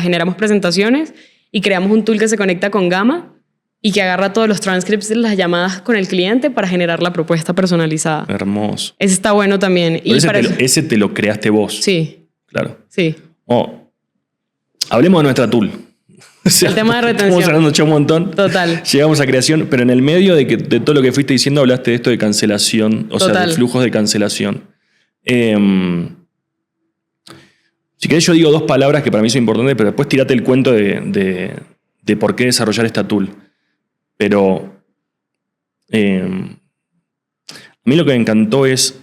generamos presentaciones y creamos un tool que se conecta con Gamma y que agarra todos los transcripts de las llamadas con el cliente para generar la propuesta personalizada. Hermoso. Ese está bueno también. Y ese te lo creaste vos. Sí. Claro. Sí. Hablemos de nuestra tool. O sea, el tema de retención. Estamos hablando ya un montón. Total. Llegamos a creación, pero en el medio de todo lo que fuiste diciendo hablaste de esto de cancelación, sea, de flujos de cancelación. Si querés yo digo 2 palabras que para mí son importantes, pero después tirate el cuento de por qué desarrollar esta tool. Pero a mí lo que me encantó es...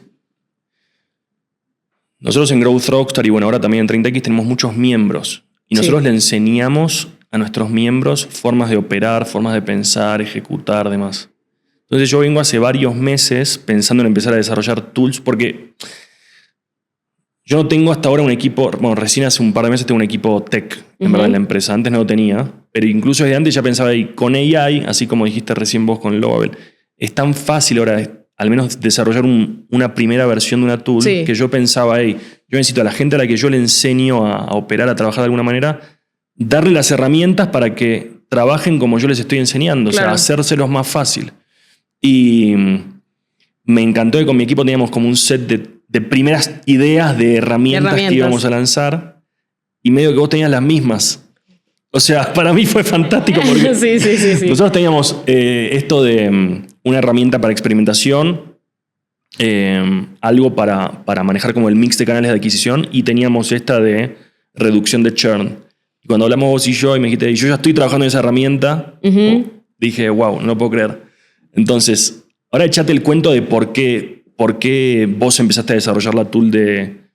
Nosotros en Growth Rockstar y bueno, ahora también en 30X tenemos muchos miembros. Y nosotros le enseñamos a nuestros miembros formas de operar, formas de pensar, ejecutar, demás. Entonces yo vengo hace varios meses pensando en empezar a desarrollar tools porque yo no tengo hasta ahora un equipo, bueno, recién hace un par de meses tengo un equipo tech, en verdad, en la empresa. Antes no lo tenía, pero incluso desde antes ya pensaba ahí, con AI, así como dijiste recién vos con Lovable, es tan fácil ahora al menos desarrollar una primera versión de una tool que yo pensaba, yo necesito a la gente a la que yo le enseño a operar, a trabajar de alguna manera, darle las herramientas para que trabajen como yo les estoy enseñando, claro. O sea, hacérselos más fácil. Y me encantó que con mi equipo teníamos como un set de primeras ideas de herramientas que íbamos a lanzar y medio que vos tenías las mismas. O sea, para mí fue fantástico porque sí. Nosotros teníamos esto de una herramienta para experimentación, algo para manejar como el mix de canales de adquisición y teníamos esta de reducción de churn. Y cuando hablamos vos y yo y me dijiste, yo ya estoy trabajando en esa herramienta, dije, wow, no lo puedo creer. Entonces, ahora echate el cuento de por qué vos empezaste a desarrollar la tool de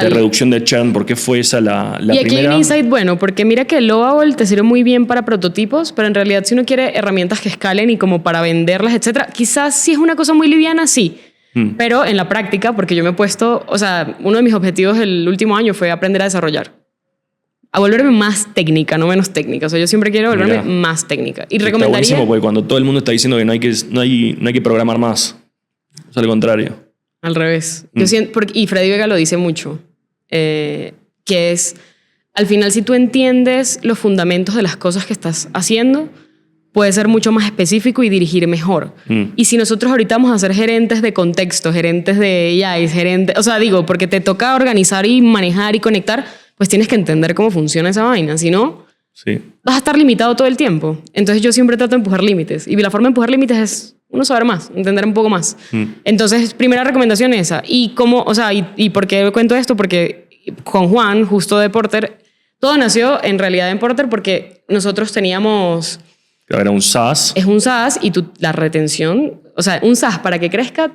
reducción de churn, ¿por qué fue esa la primera? Y aquí hay un insight bueno, porque mira que Lovable te sirve muy bien para prototipos, pero en realidad si uno quiere herramientas que escalen y como para venderlas, etcétera, quizás si es una cosa muy liviana, sí. Pero en la práctica, porque yo me he puesto, o sea, uno de mis objetivos el último año fue aprender a desarrollar. A volverme más técnica, no menos técnica. O sea, yo siempre quiero volverme más técnica. Y recomendaría... Está buenísimo porque cuando todo el mundo está diciendo que no hay que programar más. Es al contrario. Al revés. Yo siento, y Freddy Vega lo dice mucho, que es, al final si tú entiendes los fundamentos de las cosas que estás haciendo, puedes ser mucho más específico y dirigir mejor. Y si nosotros ahorita vamos a ser gerentes de contexto, gerentes de AI, o sea, digo, porque te toca organizar y manejar y conectar, pues tienes que entender cómo funciona esa vaina. Si no, vas a estar limitado todo el tiempo. Entonces yo siempre trato de empujar límites. Y la forma de empujar límites es uno saber más, entender un poco más. Entonces, primera recomendación esa. Y cómo, o sea, y por qué cuento esto, porque con Juan, justo de Porter, todo nació en realidad en Porter porque nosotros teníamos... Era un SaaS. Es un SaaS y la retención, o sea, un SaaS para que crezca,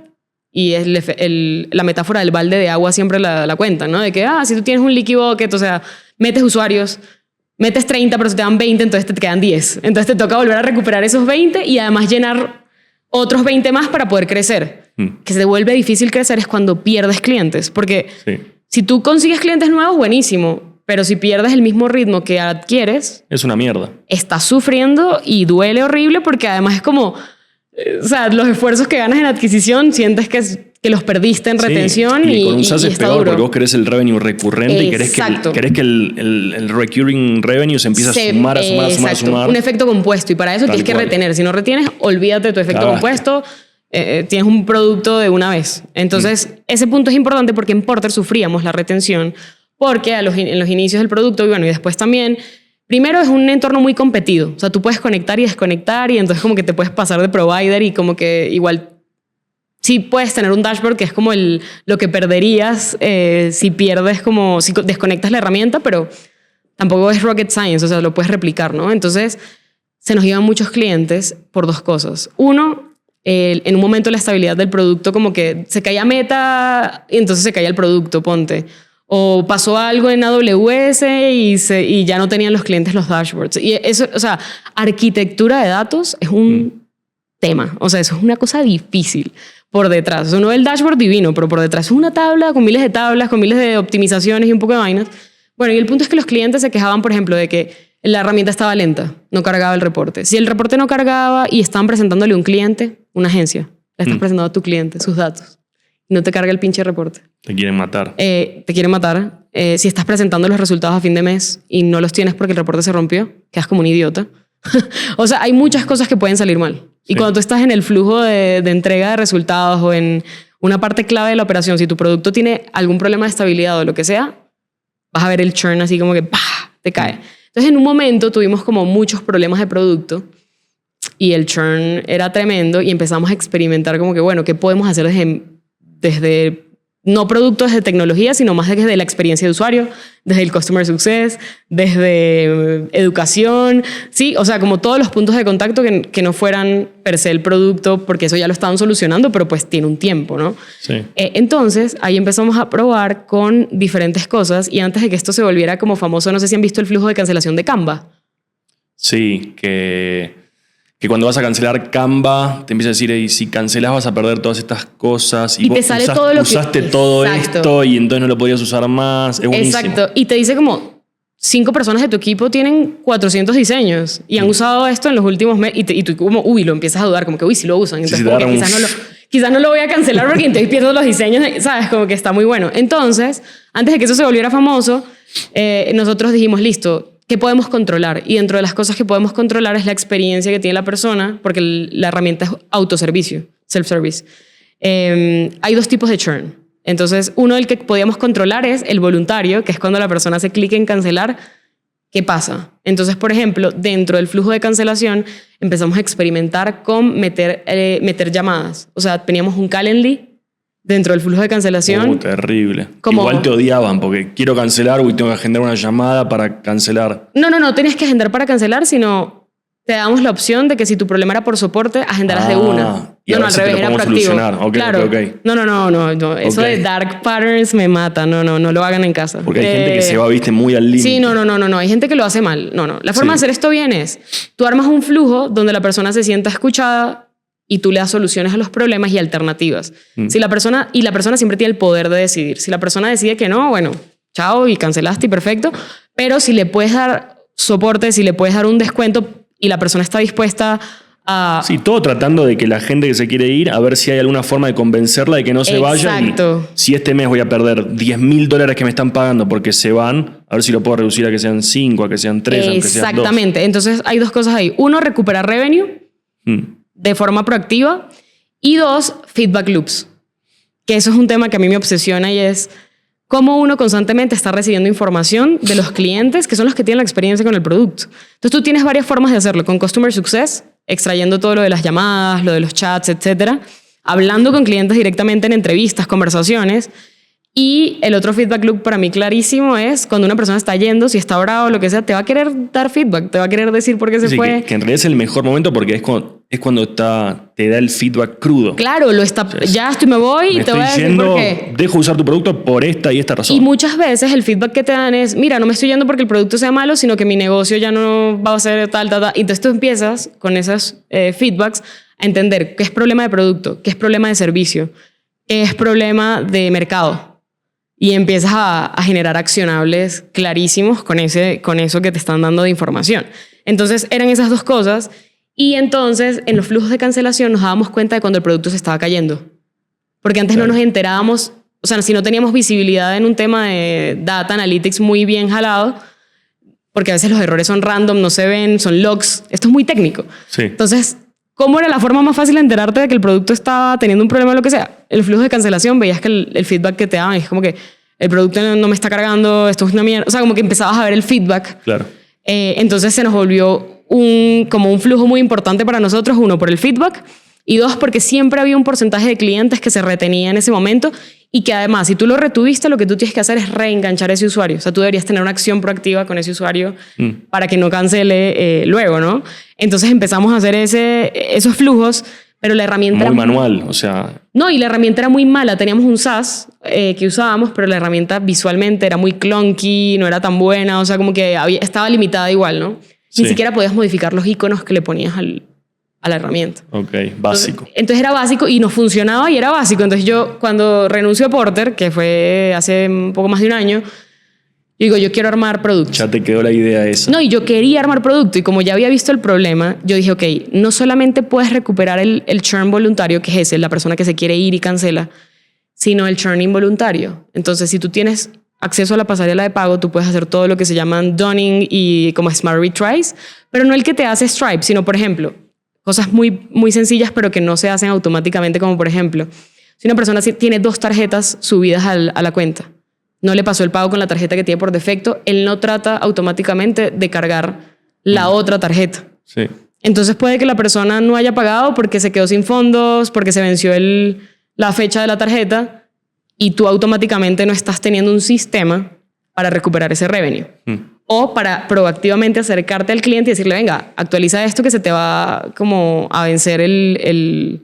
y la metáfora del balde de agua siempre la cuentan, ¿no? De que, si tú tienes un leaky bucket, o sea, metes usuarios, metes 30, pero si te dan 20, entonces te quedan 10. Entonces te toca volver a recuperar esos 20 y además llenar otros 20 más para poder crecer. Que se vuelve difícil crecer es cuando pierdes clientes, porque si tú consigues clientes nuevos, buenísimo, pero si pierdes el mismo ritmo que adquieres... Es una mierda. Estás sufriendo y duele horrible porque además es como... O sea, los esfuerzos que ganas en adquisición sientes que los perdiste en retención y con un SaaS es peor porque vos querés el revenue recurrente y querés que el recurring revenue se empiece a sumar. Un efecto compuesto y para eso tienes que retener. Si no retienes, olvídate de tu efecto compuesto. Tienes un producto de una vez. Entonces, ese punto es importante porque en Porter sufríamos la retención porque en los inicios del producto y después también... Primero es un entorno muy competido, o sea, tú puedes conectar y desconectar y entonces como que te puedes pasar de provider y como que igual sí puedes tener un dashboard que es como lo que perderías si pierdes como, si desconectas la herramienta, pero tampoco es rocket science, o sea, lo puedes replicar, ¿no? Entonces se nos iban muchos clientes por dos cosas. Uno, en un momento la estabilidad del producto como que se caía meta y entonces se caía el producto, ponte. O pasó algo en AWS y ya no tenían los clientes los dashboards. Y eso, o sea, arquitectura de datos es un tema. O sea, eso es una cosa difícil por detrás. O sea, uno ve el dashboard divino, pero por detrás es una tabla con miles de tablas, con miles de optimizaciones y un poco de vainas. Bueno, y el punto es que los clientes se quejaban, por ejemplo, de que la herramienta estaba lenta, no cargaba el reporte. Si el reporte no cargaba y estaban presentándole a un cliente, una agencia, le estás presentando a tu cliente sus datos y no te carga el pinche reporte. Te quieren matar. Te quieren matar. Si estás presentando los resultados a fin de mes y no los tienes porque el reporte se rompió, quedas como un idiota. O sea, hay muchas cosas que pueden salir mal. Y Sí. cuando tú estás en el flujo de entrega de resultados o en una parte clave de la operación, si tu producto tiene algún problema de estabilidad o lo que sea, vas a ver el churn así como que ¡pah! Te cae. Entonces, en un momento tuvimos como muchos problemas de producto y el churn era tremendo y empezamos a experimentar como que, bueno, ¿qué podemos hacer desde no productos de tecnología, sino más desde la experiencia de usuario, desde el customer success, desde educación, sí, o sea, como todos los puntos de contacto que no fueran per se el producto, porque eso ya lo estaban solucionando, pero pues tiene un tiempo, ¿no? Sí. Entonces, ahí empezamos a probar con diferentes cosas y antes de que esto se volviera como famoso, no sé si han visto el flujo de cancelación de Canva. Sí, que cuando vas a cancelar Canva, te empieza a decir, "Ey, si cancelas vas a perder todas estas cosas. Y te sale todo lo que... usaste todo Exacto. esto y entonces no lo podías usar más. Es buenísimo. Exacto. Y te dice como 5 personas de tu equipo tienen 400 diseños y han usado esto en los últimos meses y tú como, uy, lo empiezas a dudar, como que, uy, si lo usan. Entonces, Sí, como que te quizás no lo voy a cancelar porque entonces pierdo los diseños, ¿sabes? Como que está muy bueno. Entonces, antes de que eso se volviera famoso, nosotros dijimos, listo, ¿qué podemos controlar? Y dentro de las cosas que podemos controlar es la experiencia que tiene la persona, porque la herramienta es autoservicio, self-service. Hay 2 tipos de churn. Entonces, uno del que podíamos controlar es el voluntario, que es cuando la persona hace clic en cancelar. ¿Qué pasa? Entonces, por ejemplo, dentro del flujo de cancelación empezamos a experimentar con meter llamadas. O sea, teníamos un Calendly dentro del flujo de cancelación. Terrible. Como- Igual te odiaban porque quiero cancelar y tengo que agendar una llamada para cancelar. No tenías que agendar para cancelar, sino te damos la opción de que si tu problema era por soporte, agendaras de una. Y a ver si te lo podemos solucionar. Ok, claro. ok. No. Eso Ok. de dark patterns me mata. No lo hagan en casa. Porque hay gente que se va, viste, muy al límite. Sí, no. Hay gente que lo hace mal. No. La forma de hacer esto bien es, tú armas un flujo donde la persona se sienta escuchada y tú le das soluciones a los problemas y alternativas. Si la persona siempre tiene el poder de decidir. Si la persona decide que no, bueno, chao y cancelaste y perfecto. Pero si le puedes dar soporte, si le puedes dar un descuento y la persona está dispuesta a... Sí, todo tratando de que la gente que se quiere ir, a ver si hay alguna forma de convencerla de que no se vaya. Exacto. Y si este mes voy a perder $10,000 que me están pagando porque se van, a ver si lo puedo reducir a que sean 5, a que sean 3, aunque sean 2. Exactamente. Entonces hay 2 cosas ahí. 1, recuperar revenue de forma proactiva. Y 2, feedback loops. Que eso es un tema que a mí me obsesiona y es cómo uno constantemente está recibiendo información de los clientes, que son los que tienen la experiencia con el producto. Entonces tú tienes varias formas de hacerlo. Con Customer Success, extrayendo todo lo de las llamadas, lo de los chats, etcétera, hablando con clientes directamente en entrevistas, conversaciones. Y el otro feedback loop para mí clarísimo es cuando una persona está yendo, si está bravo o lo que sea, te va a querer dar feedback, te va a querer decir por qué se Sí, fue. que en realidad es el mejor momento porque es cuando te da el feedback crudo. Claro, ya estoy, me voy y Me te voy a estoy decir por yendo, qué. dejo de usar tu producto por esta y esta razón. Y muchas veces el feedback que te dan es, mira, no me estoy yendo porque el producto sea malo, sino que mi negocio ya no va a ser tal. Y entonces tú empiezas con esos feedbacks a entender qué es problema de producto, qué es problema de servicio, qué es problema de mercado. Y empiezas a generar accionables clarísimos con eso que te están dando de información. Entonces eran esas 2 cosas. Y entonces en los flujos de cancelación nos dábamos cuenta de cuando el producto se estaba cayendo. Porque antes no nos enterábamos, o sea, si no teníamos visibilidad en un tema de data analytics muy bien jalado, porque a veces los errores son random, no se ven, son logs. Esto es muy técnico. Sí. Entonces, ¿cómo era la forma más fácil de enterarte de que el producto estaba teniendo un problema o lo que sea? El flujo de cancelación, veías que el feedback que te daban es como que el producto no me está cargando, esto es una mierda. O sea, como que empezabas a ver el feedback. Claro. Entonces se nos volvió como un flujo muy importante para nosotros, 1, por el feedback, y 2, porque siempre había un porcentaje de clientes que se retenía en ese momento y que además, si tú lo retuviste, lo que tú tienes que hacer es reenganchar a ese usuario. O sea, tú deberías tener una acción proactiva con ese usuario para que no cancele luego, ¿no? Entonces empezamos a hacer esos flujos, pero la herramienta Muy era manual, o sea... No, y la herramienta era muy mala. Teníamos un SaaS que usábamos, pero la herramienta visualmente era muy clunky, no era tan buena, o sea, como que estaba limitada igual, ¿no? Sí. Ni siquiera podías modificar los iconos que le ponías a la herramienta. Ok, básico. Entonces era básico y nos funcionaba y era básico. Entonces yo, cuando renuncio a Porter, que fue hace un poco más de un año, digo, yo quiero armar productos. Ya te quedó la idea esa. No, y yo quería armar producto y como ya había visto el problema, yo dije, ok, no solamente puedes recuperar el churn voluntario, que es ese, la persona que se quiere ir y cancela, sino el churn involuntario. Entonces, si tú tienes acceso a la pasarela de pago, tú puedes hacer todo lo que se llaman dunning y como smart retries, pero no el que te hace Stripe, sino, por ejemplo, cosas muy, muy sencillas, pero que no se hacen automáticamente, como por ejemplo, si una persona tiene 2 tarjetas subidas a la cuenta, no le pasó el pago con la tarjeta que tiene por defecto, él no trata automáticamente de cargar la otra tarjeta. Sí. Entonces puede que la persona no haya pagado porque se quedó sin fondos, porque se venció la fecha de la tarjeta y tú automáticamente no estás teniendo un sistema para recuperar ese revenue. O para proactivamente acercarte al cliente y decirle, venga, actualiza esto que se te va como a vencer el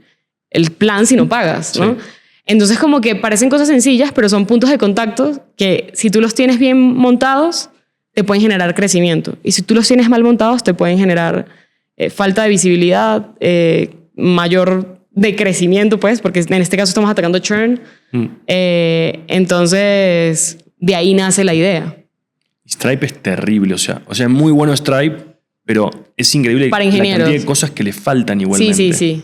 plan si no pagas, ¿no? Sí. Entonces como que parecen cosas sencillas, pero son puntos de contacto que si tú los tienes bien montados, te pueden generar crecimiento. Y si tú los tienes mal montados, te pueden generar falta de visibilidad, mayor decrecimiento, pues, porque en este caso estamos atacando churn. Entonces, de ahí nace la idea. Stripe es terrible, o sea, es muy bueno Stripe, pero es increíble para la ingenieros. cantidad de cosas que le faltan igualmente. Sí.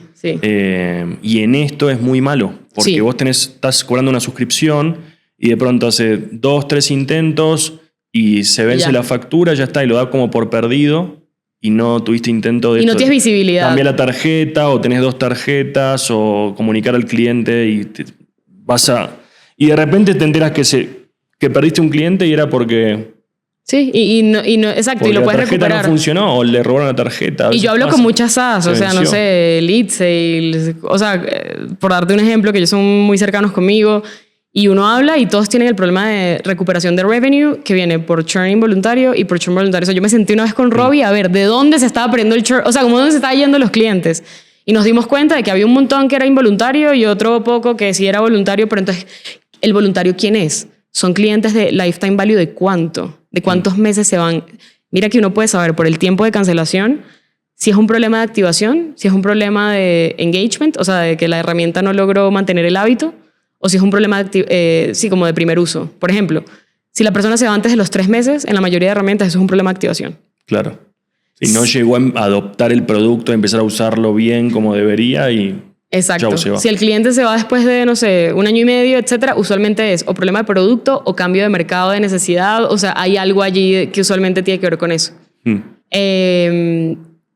Y en esto es muy malo, porque sí. vos estás cobrando una suscripción y de pronto hace 2, 3 intentos y se vence la factura, ya está, y lo da como por perdido y no tuviste intento de... Y no tienes visibilidad. Cambiar la tarjeta o tenés 2 tarjetas o comunicar al cliente y y de repente te enteras que perdiste un cliente y era porque... Sí, y no, exacto, y lo puedes recuperar. La tarjeta no funcionó o le robaron la tarjeta. Y yo hablo con muchas SaaS, o sea, no sé, lead sales, o sea, por darte un ejemplo, que ellos son muy cercanos conmigo, y uno habla y todos tienen el problema de recuperación de revenue que viene por churn involuntario y por churn voluntario. O sea, yo me senté una vez con Robbie a ver de dónde se estaba perdiendo el churn, o sea, cómo dónde se estaban yendo los clientes. Y nos dimos cuenta de que había un montón que era involuntario y otro poco que sí era voluntario, pero entonces, ¿el voluntario quién es? Son clientes de lifetime value de cuánto, de cuántos meses se van. Mira que uno puede saber por el tiempo de cancelación si es un problema de activación, si es un problema de engagement, o sea, de que la herramienta no logró mantener el hábito, o si es un problema sí, como de primer uso. Por ejemplo, si la persona se va antes de los 3 meses, en la mayoría de herramientas eso es un problema de activación. Claro. Si no llegó a adoptar el producto, a empezar a usarlo bien como debería y... Exacto. Si el cliente se va después de, no sé, 1 año y medio, etcétera, usualmente es o problema de producto o cambio de mercado de necesidad. O sea, hay algo allí que usualmente tiene que ver con eso.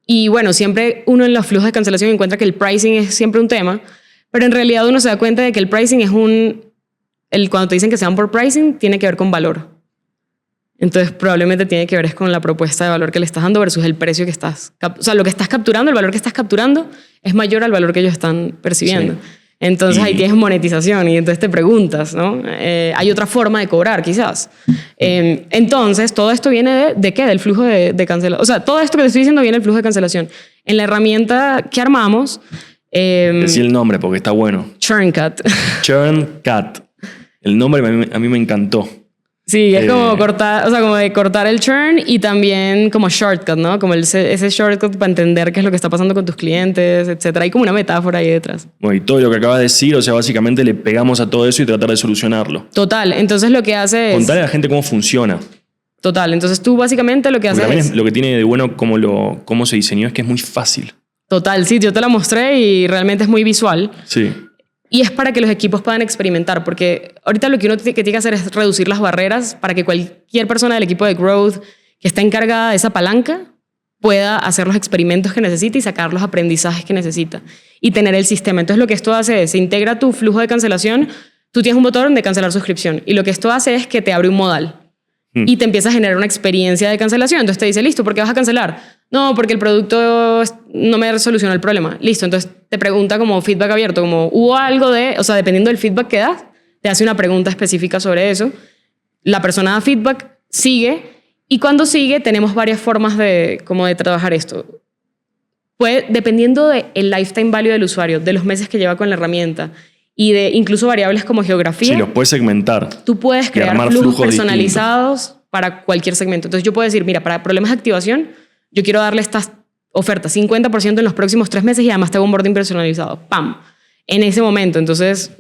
Y bueno, siempre uno en los flujos de cancelación encuentra que el pricing es siempre un tema, pero en realidad uno se da cuenta de que el pricing es cuando te dicen que se van por pricing, tiene que ver con valor. Entonces probablemente tiene que ver con la propuesta de valor que le estás dando versus el precio que estás... O sea, lo que estás capturando, el valor que estás capturando es mayor al valor que ellos están percibiendo. Sí. Entonces ahí tienes monetización y entonces te preguntas, ¿no? Hay otra forma de cobrar, quizás. Entonces todo esto viene ¿de qué? Del flujo de cancelación. O sea, todo esto que te estoy diciendo viene del flujo de cancelación. En la herramienta que armamos... Decí el nombre porque está bueno. ChurnCut. ChurnCut. El nombre a mí me encantó. Sí, es como cortar, o sea, como de cortar el churn y también como shortcut, ¿no? Como ese shortcut para entender qué es lo que está pasando con tus clientes, etcétera. Hay como una metáfora ahí detrás. Bueno, y todo lo que acabas de decir, o sea, básicamente le pegamos a todo eso y tratar de solucionarlo. Total, entonces lo que hace es... Contarle a la gente cómo funciona. Total, entonces tú básicamente lo que haces es... Lo que tiene de bueno cómo se diseñó es que es muy fácil. Total, sí, yo te la mostré y realmente es muy visual. Sí. Y es para que los equipos puedan experimentar, porque ahorita lo que uno tiene que hacer es reducir las barreras para que cualquier persona del equipo de growth que está encargada de esa palanca pueda hacer los experimentos que necesita y sacar los aprendizajes que necesita y tener el sistema. Entonces lo que esto hace es, se integra tu flujo de cancelación, tú tienes un botón de cancelar suscripción y lo que esto hace es que te abre un modal y te empieza a generar una experiencia de cancelación. Entonces te dice, listo, ¿por qué vas a cancelar? No, porque el producto no me solucionó el problema. Listo, entonces te pregunta como feedback abierto, como hubo algo o sea, dependiendo del feedback que das, te hace una pregunta específica sobre eso. La persona da feedback, sigue, y cuando sigue tenemos varias formas de trabajar esto. dependiendo del lifetime value del usuario, de los meses que lleva con la herramienta y de incluso variables como geografía. Sí, los puedes segmentar. Tú puedes crear armar flujos flujos personalizados para cualquier segmento. Entonces yo puedo decir, mira, para problemas de activación, yo quiero darle estas ofertas, 50% en los próximos 3 meses y además tengo un onboarding personalizado. ¡Pam! En ese momento. Entonces,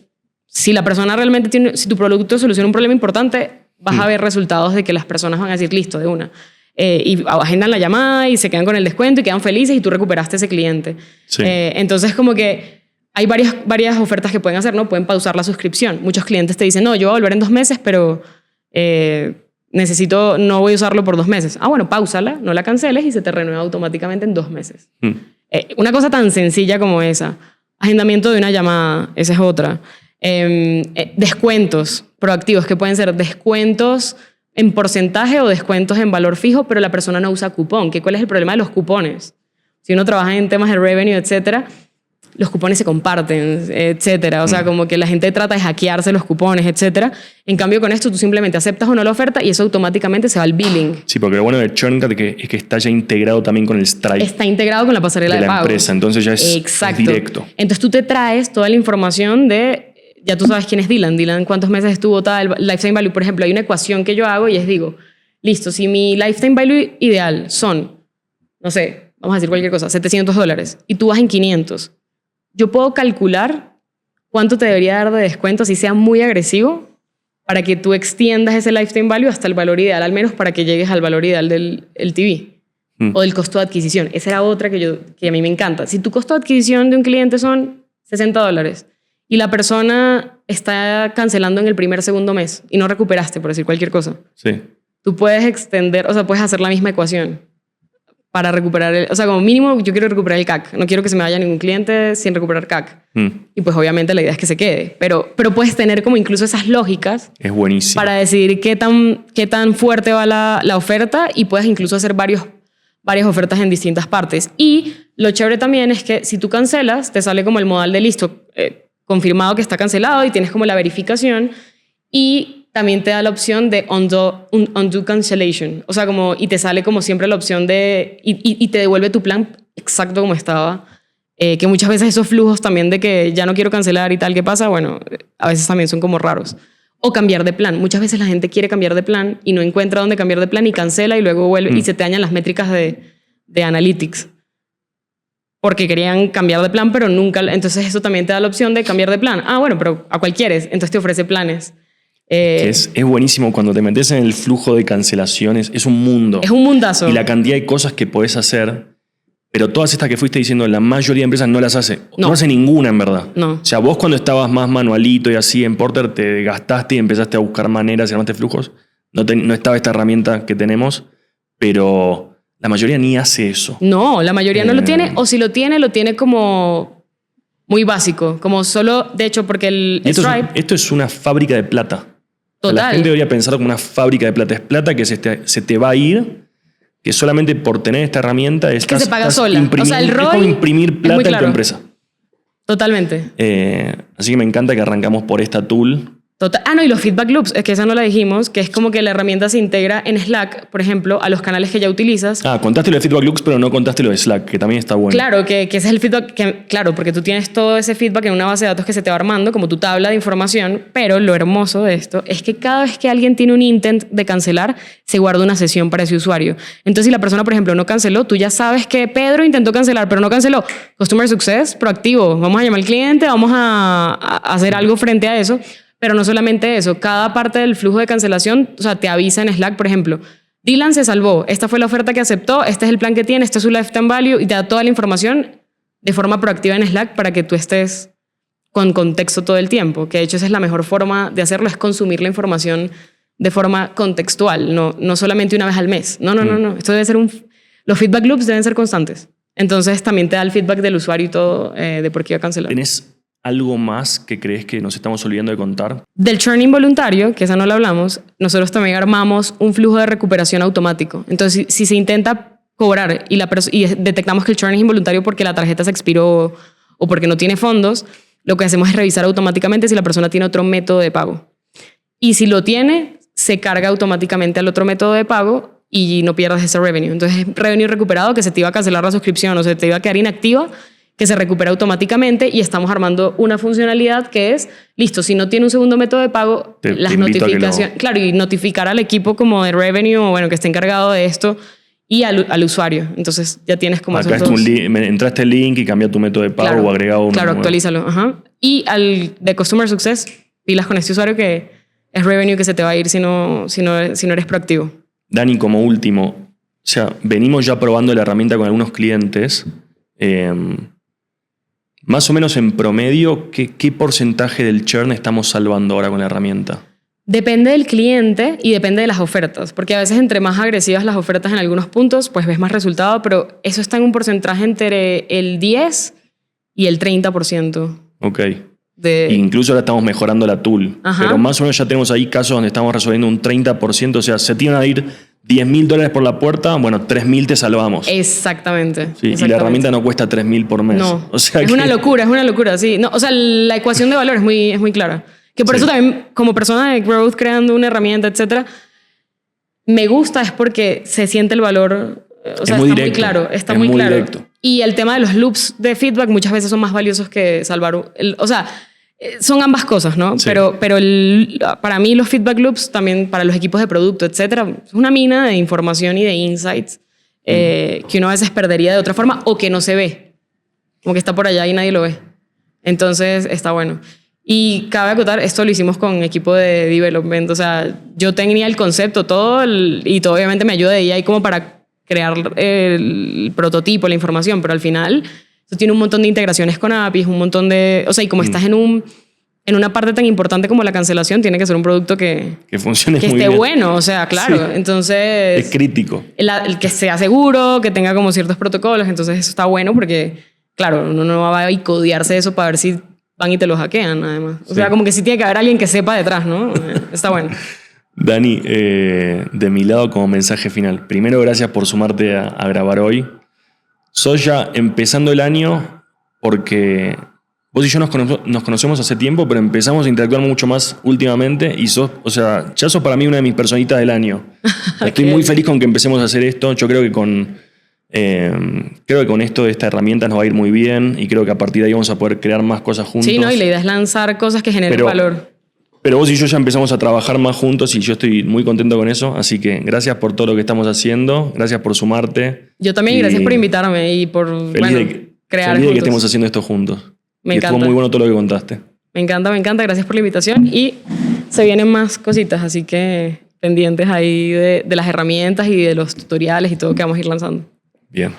si la persona realmente tiene, si tu producto soluciona un problema importante, vas a ver resultados de que las personas van a decir, listo, de una. Y agendan la llamada y se quedan con el descuento y quedan felices y tú recuperaste ese cliente. Sí. Entonces, como que hay varias ofertas que pueden hacer, ¿no? Pueden pausar la suscripción. Muchos clientes te dicen, no, yo voy a volver en 2 meses, pero no voy a usarlo por 2 meses. Ah, bueno, páusala, no la canceles y se te renueva automáticamente en 2 meses. Una cosa tan sencilla como esa. Agendamiento de una llamada, esa es otra. Descuentos proactivos, que pueden ser descuentos en porcentaje o descuentos en valor fijo, pero la persona no usa cupón. ¿Cuál es el problema de los cupones? Si uno trabaja en temas de revenue, etcétera, los cupones se comparten, etcétera. O sea, como que la gente trata de hackearse los cupones, etcétera. En cambio, con esto tú simplemente aceptas o no la oferta y eso automáticamente se va al billing. Sí, porque lo bueno del ChurnCat es que está ya integrado también con el Stripe. Está integrado con la pasarela de la pago. empresa, entonces ya es directo. Entonces tú te traes toda la información de... Ya tú sabes quién es Dylan. Dylan, cuántos meses estuvo tal, lifetime value. Por ejemplo, hay una ecuación que yo hago y digo, listo, si mi lifetime value ideal son, no sé, vamos a decir cualquier cosa, $700 y tú vas en 500, yo puedo calcular cuánto te debería dar de descuento si sea muy agresivo para que tú extiendas ese lifetime value hasta el valor ideal, al menos para que llegues al valor ideal del LTV o del costo de adquisición. Esa era otra que a mí me encanta. Si tu costo de adquisición de un cliente son $60 y la persona está cancelando en el segundo mes y no recuperaste, por decir cualquier cosa, sí, tú puedes extender, o sea, puedes hacer la misma ecuación para recuperar o sea, como mínimo yo quiero recuperar el CAC. No quiero que se me vaya ningún cliente sin recuperar CAC. Y pues obviamente la idea es que se quede. Pero puedes tener como incluso esas lógicas. Es buenísimo. Para decidir qué tan fuerte va la oferta y puedes incluso hacer varias ofertas en distintas partes. Y lo chévere también es que si tú cancelas, te sale como el modal de listo, confirmado que está cancelado y tienes como la verificación y también te da la opción de undo cancellation. O sea, y te sale como siempre la opción de... Y te devuelve tu plan exacto como estaba. Que muchas veces esos flujos también de que ya no quiero cancelar y tal, ¿qué pasa? Bueno, a veces también son como raros. O cambiar de plan. Muchas veces la gente quiere cambiar de plan y no encuentra dónde cambiar de plan y cancela y luego vuelve y se te dañan las métricas de Analytics. Porque querían cambiar de plan, pero nunca... Entonces eso también te da la opción de cambiar de plan. Ah, bueno, pero ¿a cuál quieres? Entonces te ofrece planes. Es buenísimo cuando te metes en el flujo de cancelaciones. Es un mundo. Es un mundazo. Y la cantidad de cosas que podés hacer, pero todas estas que fuiste diciendo, la mayoría de empresas no las hace. No hace ninguna, en verdad. No. O sea, vos cuando estabas más manualito y así en Porter, te gastaste y empezaste a buscar maneras y armaste flujos. No estaba esta herramienta que tenemos, pero... La mayoría ni hace eso. No, la mayoría no lo tiene, o si lo tiene como muy básico, como solo, de hecho, porque el Stripe... Esto es una fábrica de plata. Total. La gente debería pensar como una fábrica de plata. Es plata que se te va a ir, que solamente por tener esta herramienta es que se paga sola. O sea, el ROI es como imprimir plata en tu empresa. Totalmente. Así que me encanta que arrancamos por esta tool. Total. Ah, no, y los feedback loops, es que esa no la dijimos, que es como que la herramienta se integra en Slack, por ejemplo, a los canales que ya utilizas. Ah, contaste lo de feedback loops, pero no contaste lo de Slack, que también está bueno. Claro, que ese es el feedback, claro, porque tú tienes todo ese feedback en una base de datos que se te va armando, como tu tabla de información, pero lo hermoso de esto es que cada vez que alguien tiene un intent de cancelar, se guarda una sesión para ese usuario. Entonces, si la persona, por ejemplo, no canceló, tú ya sabes que Pedro intentó cancelar, pero no canceló. Customer Success, proactivo. Vamos a llamar al cliente, vamos a hacer algo frente a eso. Pero no solamente eso, cada parte del flujo de cancelación, o sea, te avisa en Slack, por ejemplo, Dylan se salvó, esta fue la oferta que aceptó, este es el plan que tiene, este es su lifetime value y te da toda la información de forma proactiva en Slack para que tú estés con contexto todo el tiempo, que de hecho esa es la mejor forma de hacerlo, es consumir la información de forma contextual, no solamente una vez al mes. No. Esto debe ser los feedback loops deben ser constantes. Entonces también te da el feedback del usuario y todo de por qué iba a cancelar. ¿Tenés algo más que crees que nos estamos olvidando de contar? Del churn involuntario, que esa no la hablamos, nosotros también armamos un flujo de recuperación automático. Entonces, si se intenta cobrar y detectamos que el churn es involuntario porque la tarjeta se expiró o porque no tiene fondos, lo que hacemos es revisar automáticamente si la persona tiene otro método de pago. Y si lo tiene, se carga automáticamente al otro método de pago y no pierdas ese revenue. Entonces, revenue recuperado que se te iba a cancelar la suscripción o se te iba a quedar inactiva, que se recupera automáticamente, y estamos armando una funcionalidad que es, listo, si no tiene un segundo método de pago, las notificaciones, claro, y notificar al equipo como de revenue, o bueno, que esté encargado de esto, y al usuario. Entonces ya tienes como acá entraste el link y cambia tu método de pago, claro, o agregado uno. Claro, actualízalo. Ajá. Y al de Customer Success, pilas con este usuario que es revenue que se te va a ir si no eres proactivo. Dani, como último, o sea, venimos ya probando la herramienta con algunos clientes. Más o menos en promedio, ¿qué porcentaje del churn estamos salvando ahora con la herramienta? Depende del cliente y depende de las ofertas, porque a veces entre más agresivas las ofertas en algunos puntos, pues ves más resultado, pero eso está en un porcentaje entre el 10 y el 30%. Ok. Incluso ahora estamos mejorando la tool. Ajá. Pero más o menos ya tenemos ahí casos donde estamos resolviendo un 30%. O sea, se tienen a ir $10,000 por la puerta, bueno, 3,000 te salvamos. Exactamente. Sí, exactamente. Y la herramienta no cuesta 3,000 por mes. No, o sea es una locura, sí. No, o sea, la ecuación de valor es muy clara. Que por eso también, como persona de growth, creando una herramienta, etcétera, me gusta es porque se siente el valor. O sea, está muy claro. Está muy claro. Directo. Y el tema de los loops de feedback muchas veces son más valiosos que salvar. O sea, son ambas cosas, ¿no? Sí. Pero para mí los feedback loops también para los equipos de producto, etcétera, es una mina de información y de insights que uno a veces perdería de otra forma o que no se ve. Como que está por allá y nadie lo ve. Entonces, está bueno. Y cabe acotar, esto lo hicimos con equipo de development. O sea, yo tenía el concepto, todo, y todo obviamente me ayuda de ella ahí como para crear el prototipo, la información, pero al final esto tiene un montón de integraciones con APIs, un montón de... O sea, y como estás en una parte tan importante como la cancelación, tiene que ser un producto que funcione que muy esté bien. Bueno, o sea, claro. Sí. Entonces... Es crítico. El que sea seguro, que tenga como ciertos protocolos, entonces eso está bueno porque, claro, uno no va a codearse eso para ver si van y te lo hackean, además. O sea, como que sí tiene que haber alguien que sepa detrás, ¿no? Está bueno. Dani, de mi lado como mensaje final. Primero, gracias por sumarte a grabar hoy. Sos ya empezando el año porque vos y yo nos conocemos hace tiempo, pero empezamos a interactuar mucho más últimamente y sos, o sea, ya sos para mí una de mis personitas del año. Estoy muy feliz con que empecemos a hacer esto. Yo creo que con esto, esta herramienta nos va a ir muy bien y creo que a partir de ahí vamos a poder crear más cosas juntos. Sí, ¿no? Y la idea es lanzar cosas que generen valor. Pero vos y yo ya empezamos a trabajar más juntos y yo estoy muy contento con eso. Así que gracias por todo lo que estamos haciendo. Gracias por sumarte. Yo también, gracias por invitarme y por crear feliz de que estemos haciendo esto juntos. Me encanta. Estuvo muy bueno todo lo que contaste. Me encanta. Gracias por la invitación. Y se vienen más cositas, así que pendientes ahí de las herramientas y de los tutoriales y todo que vamos a ir lanzando. Bien.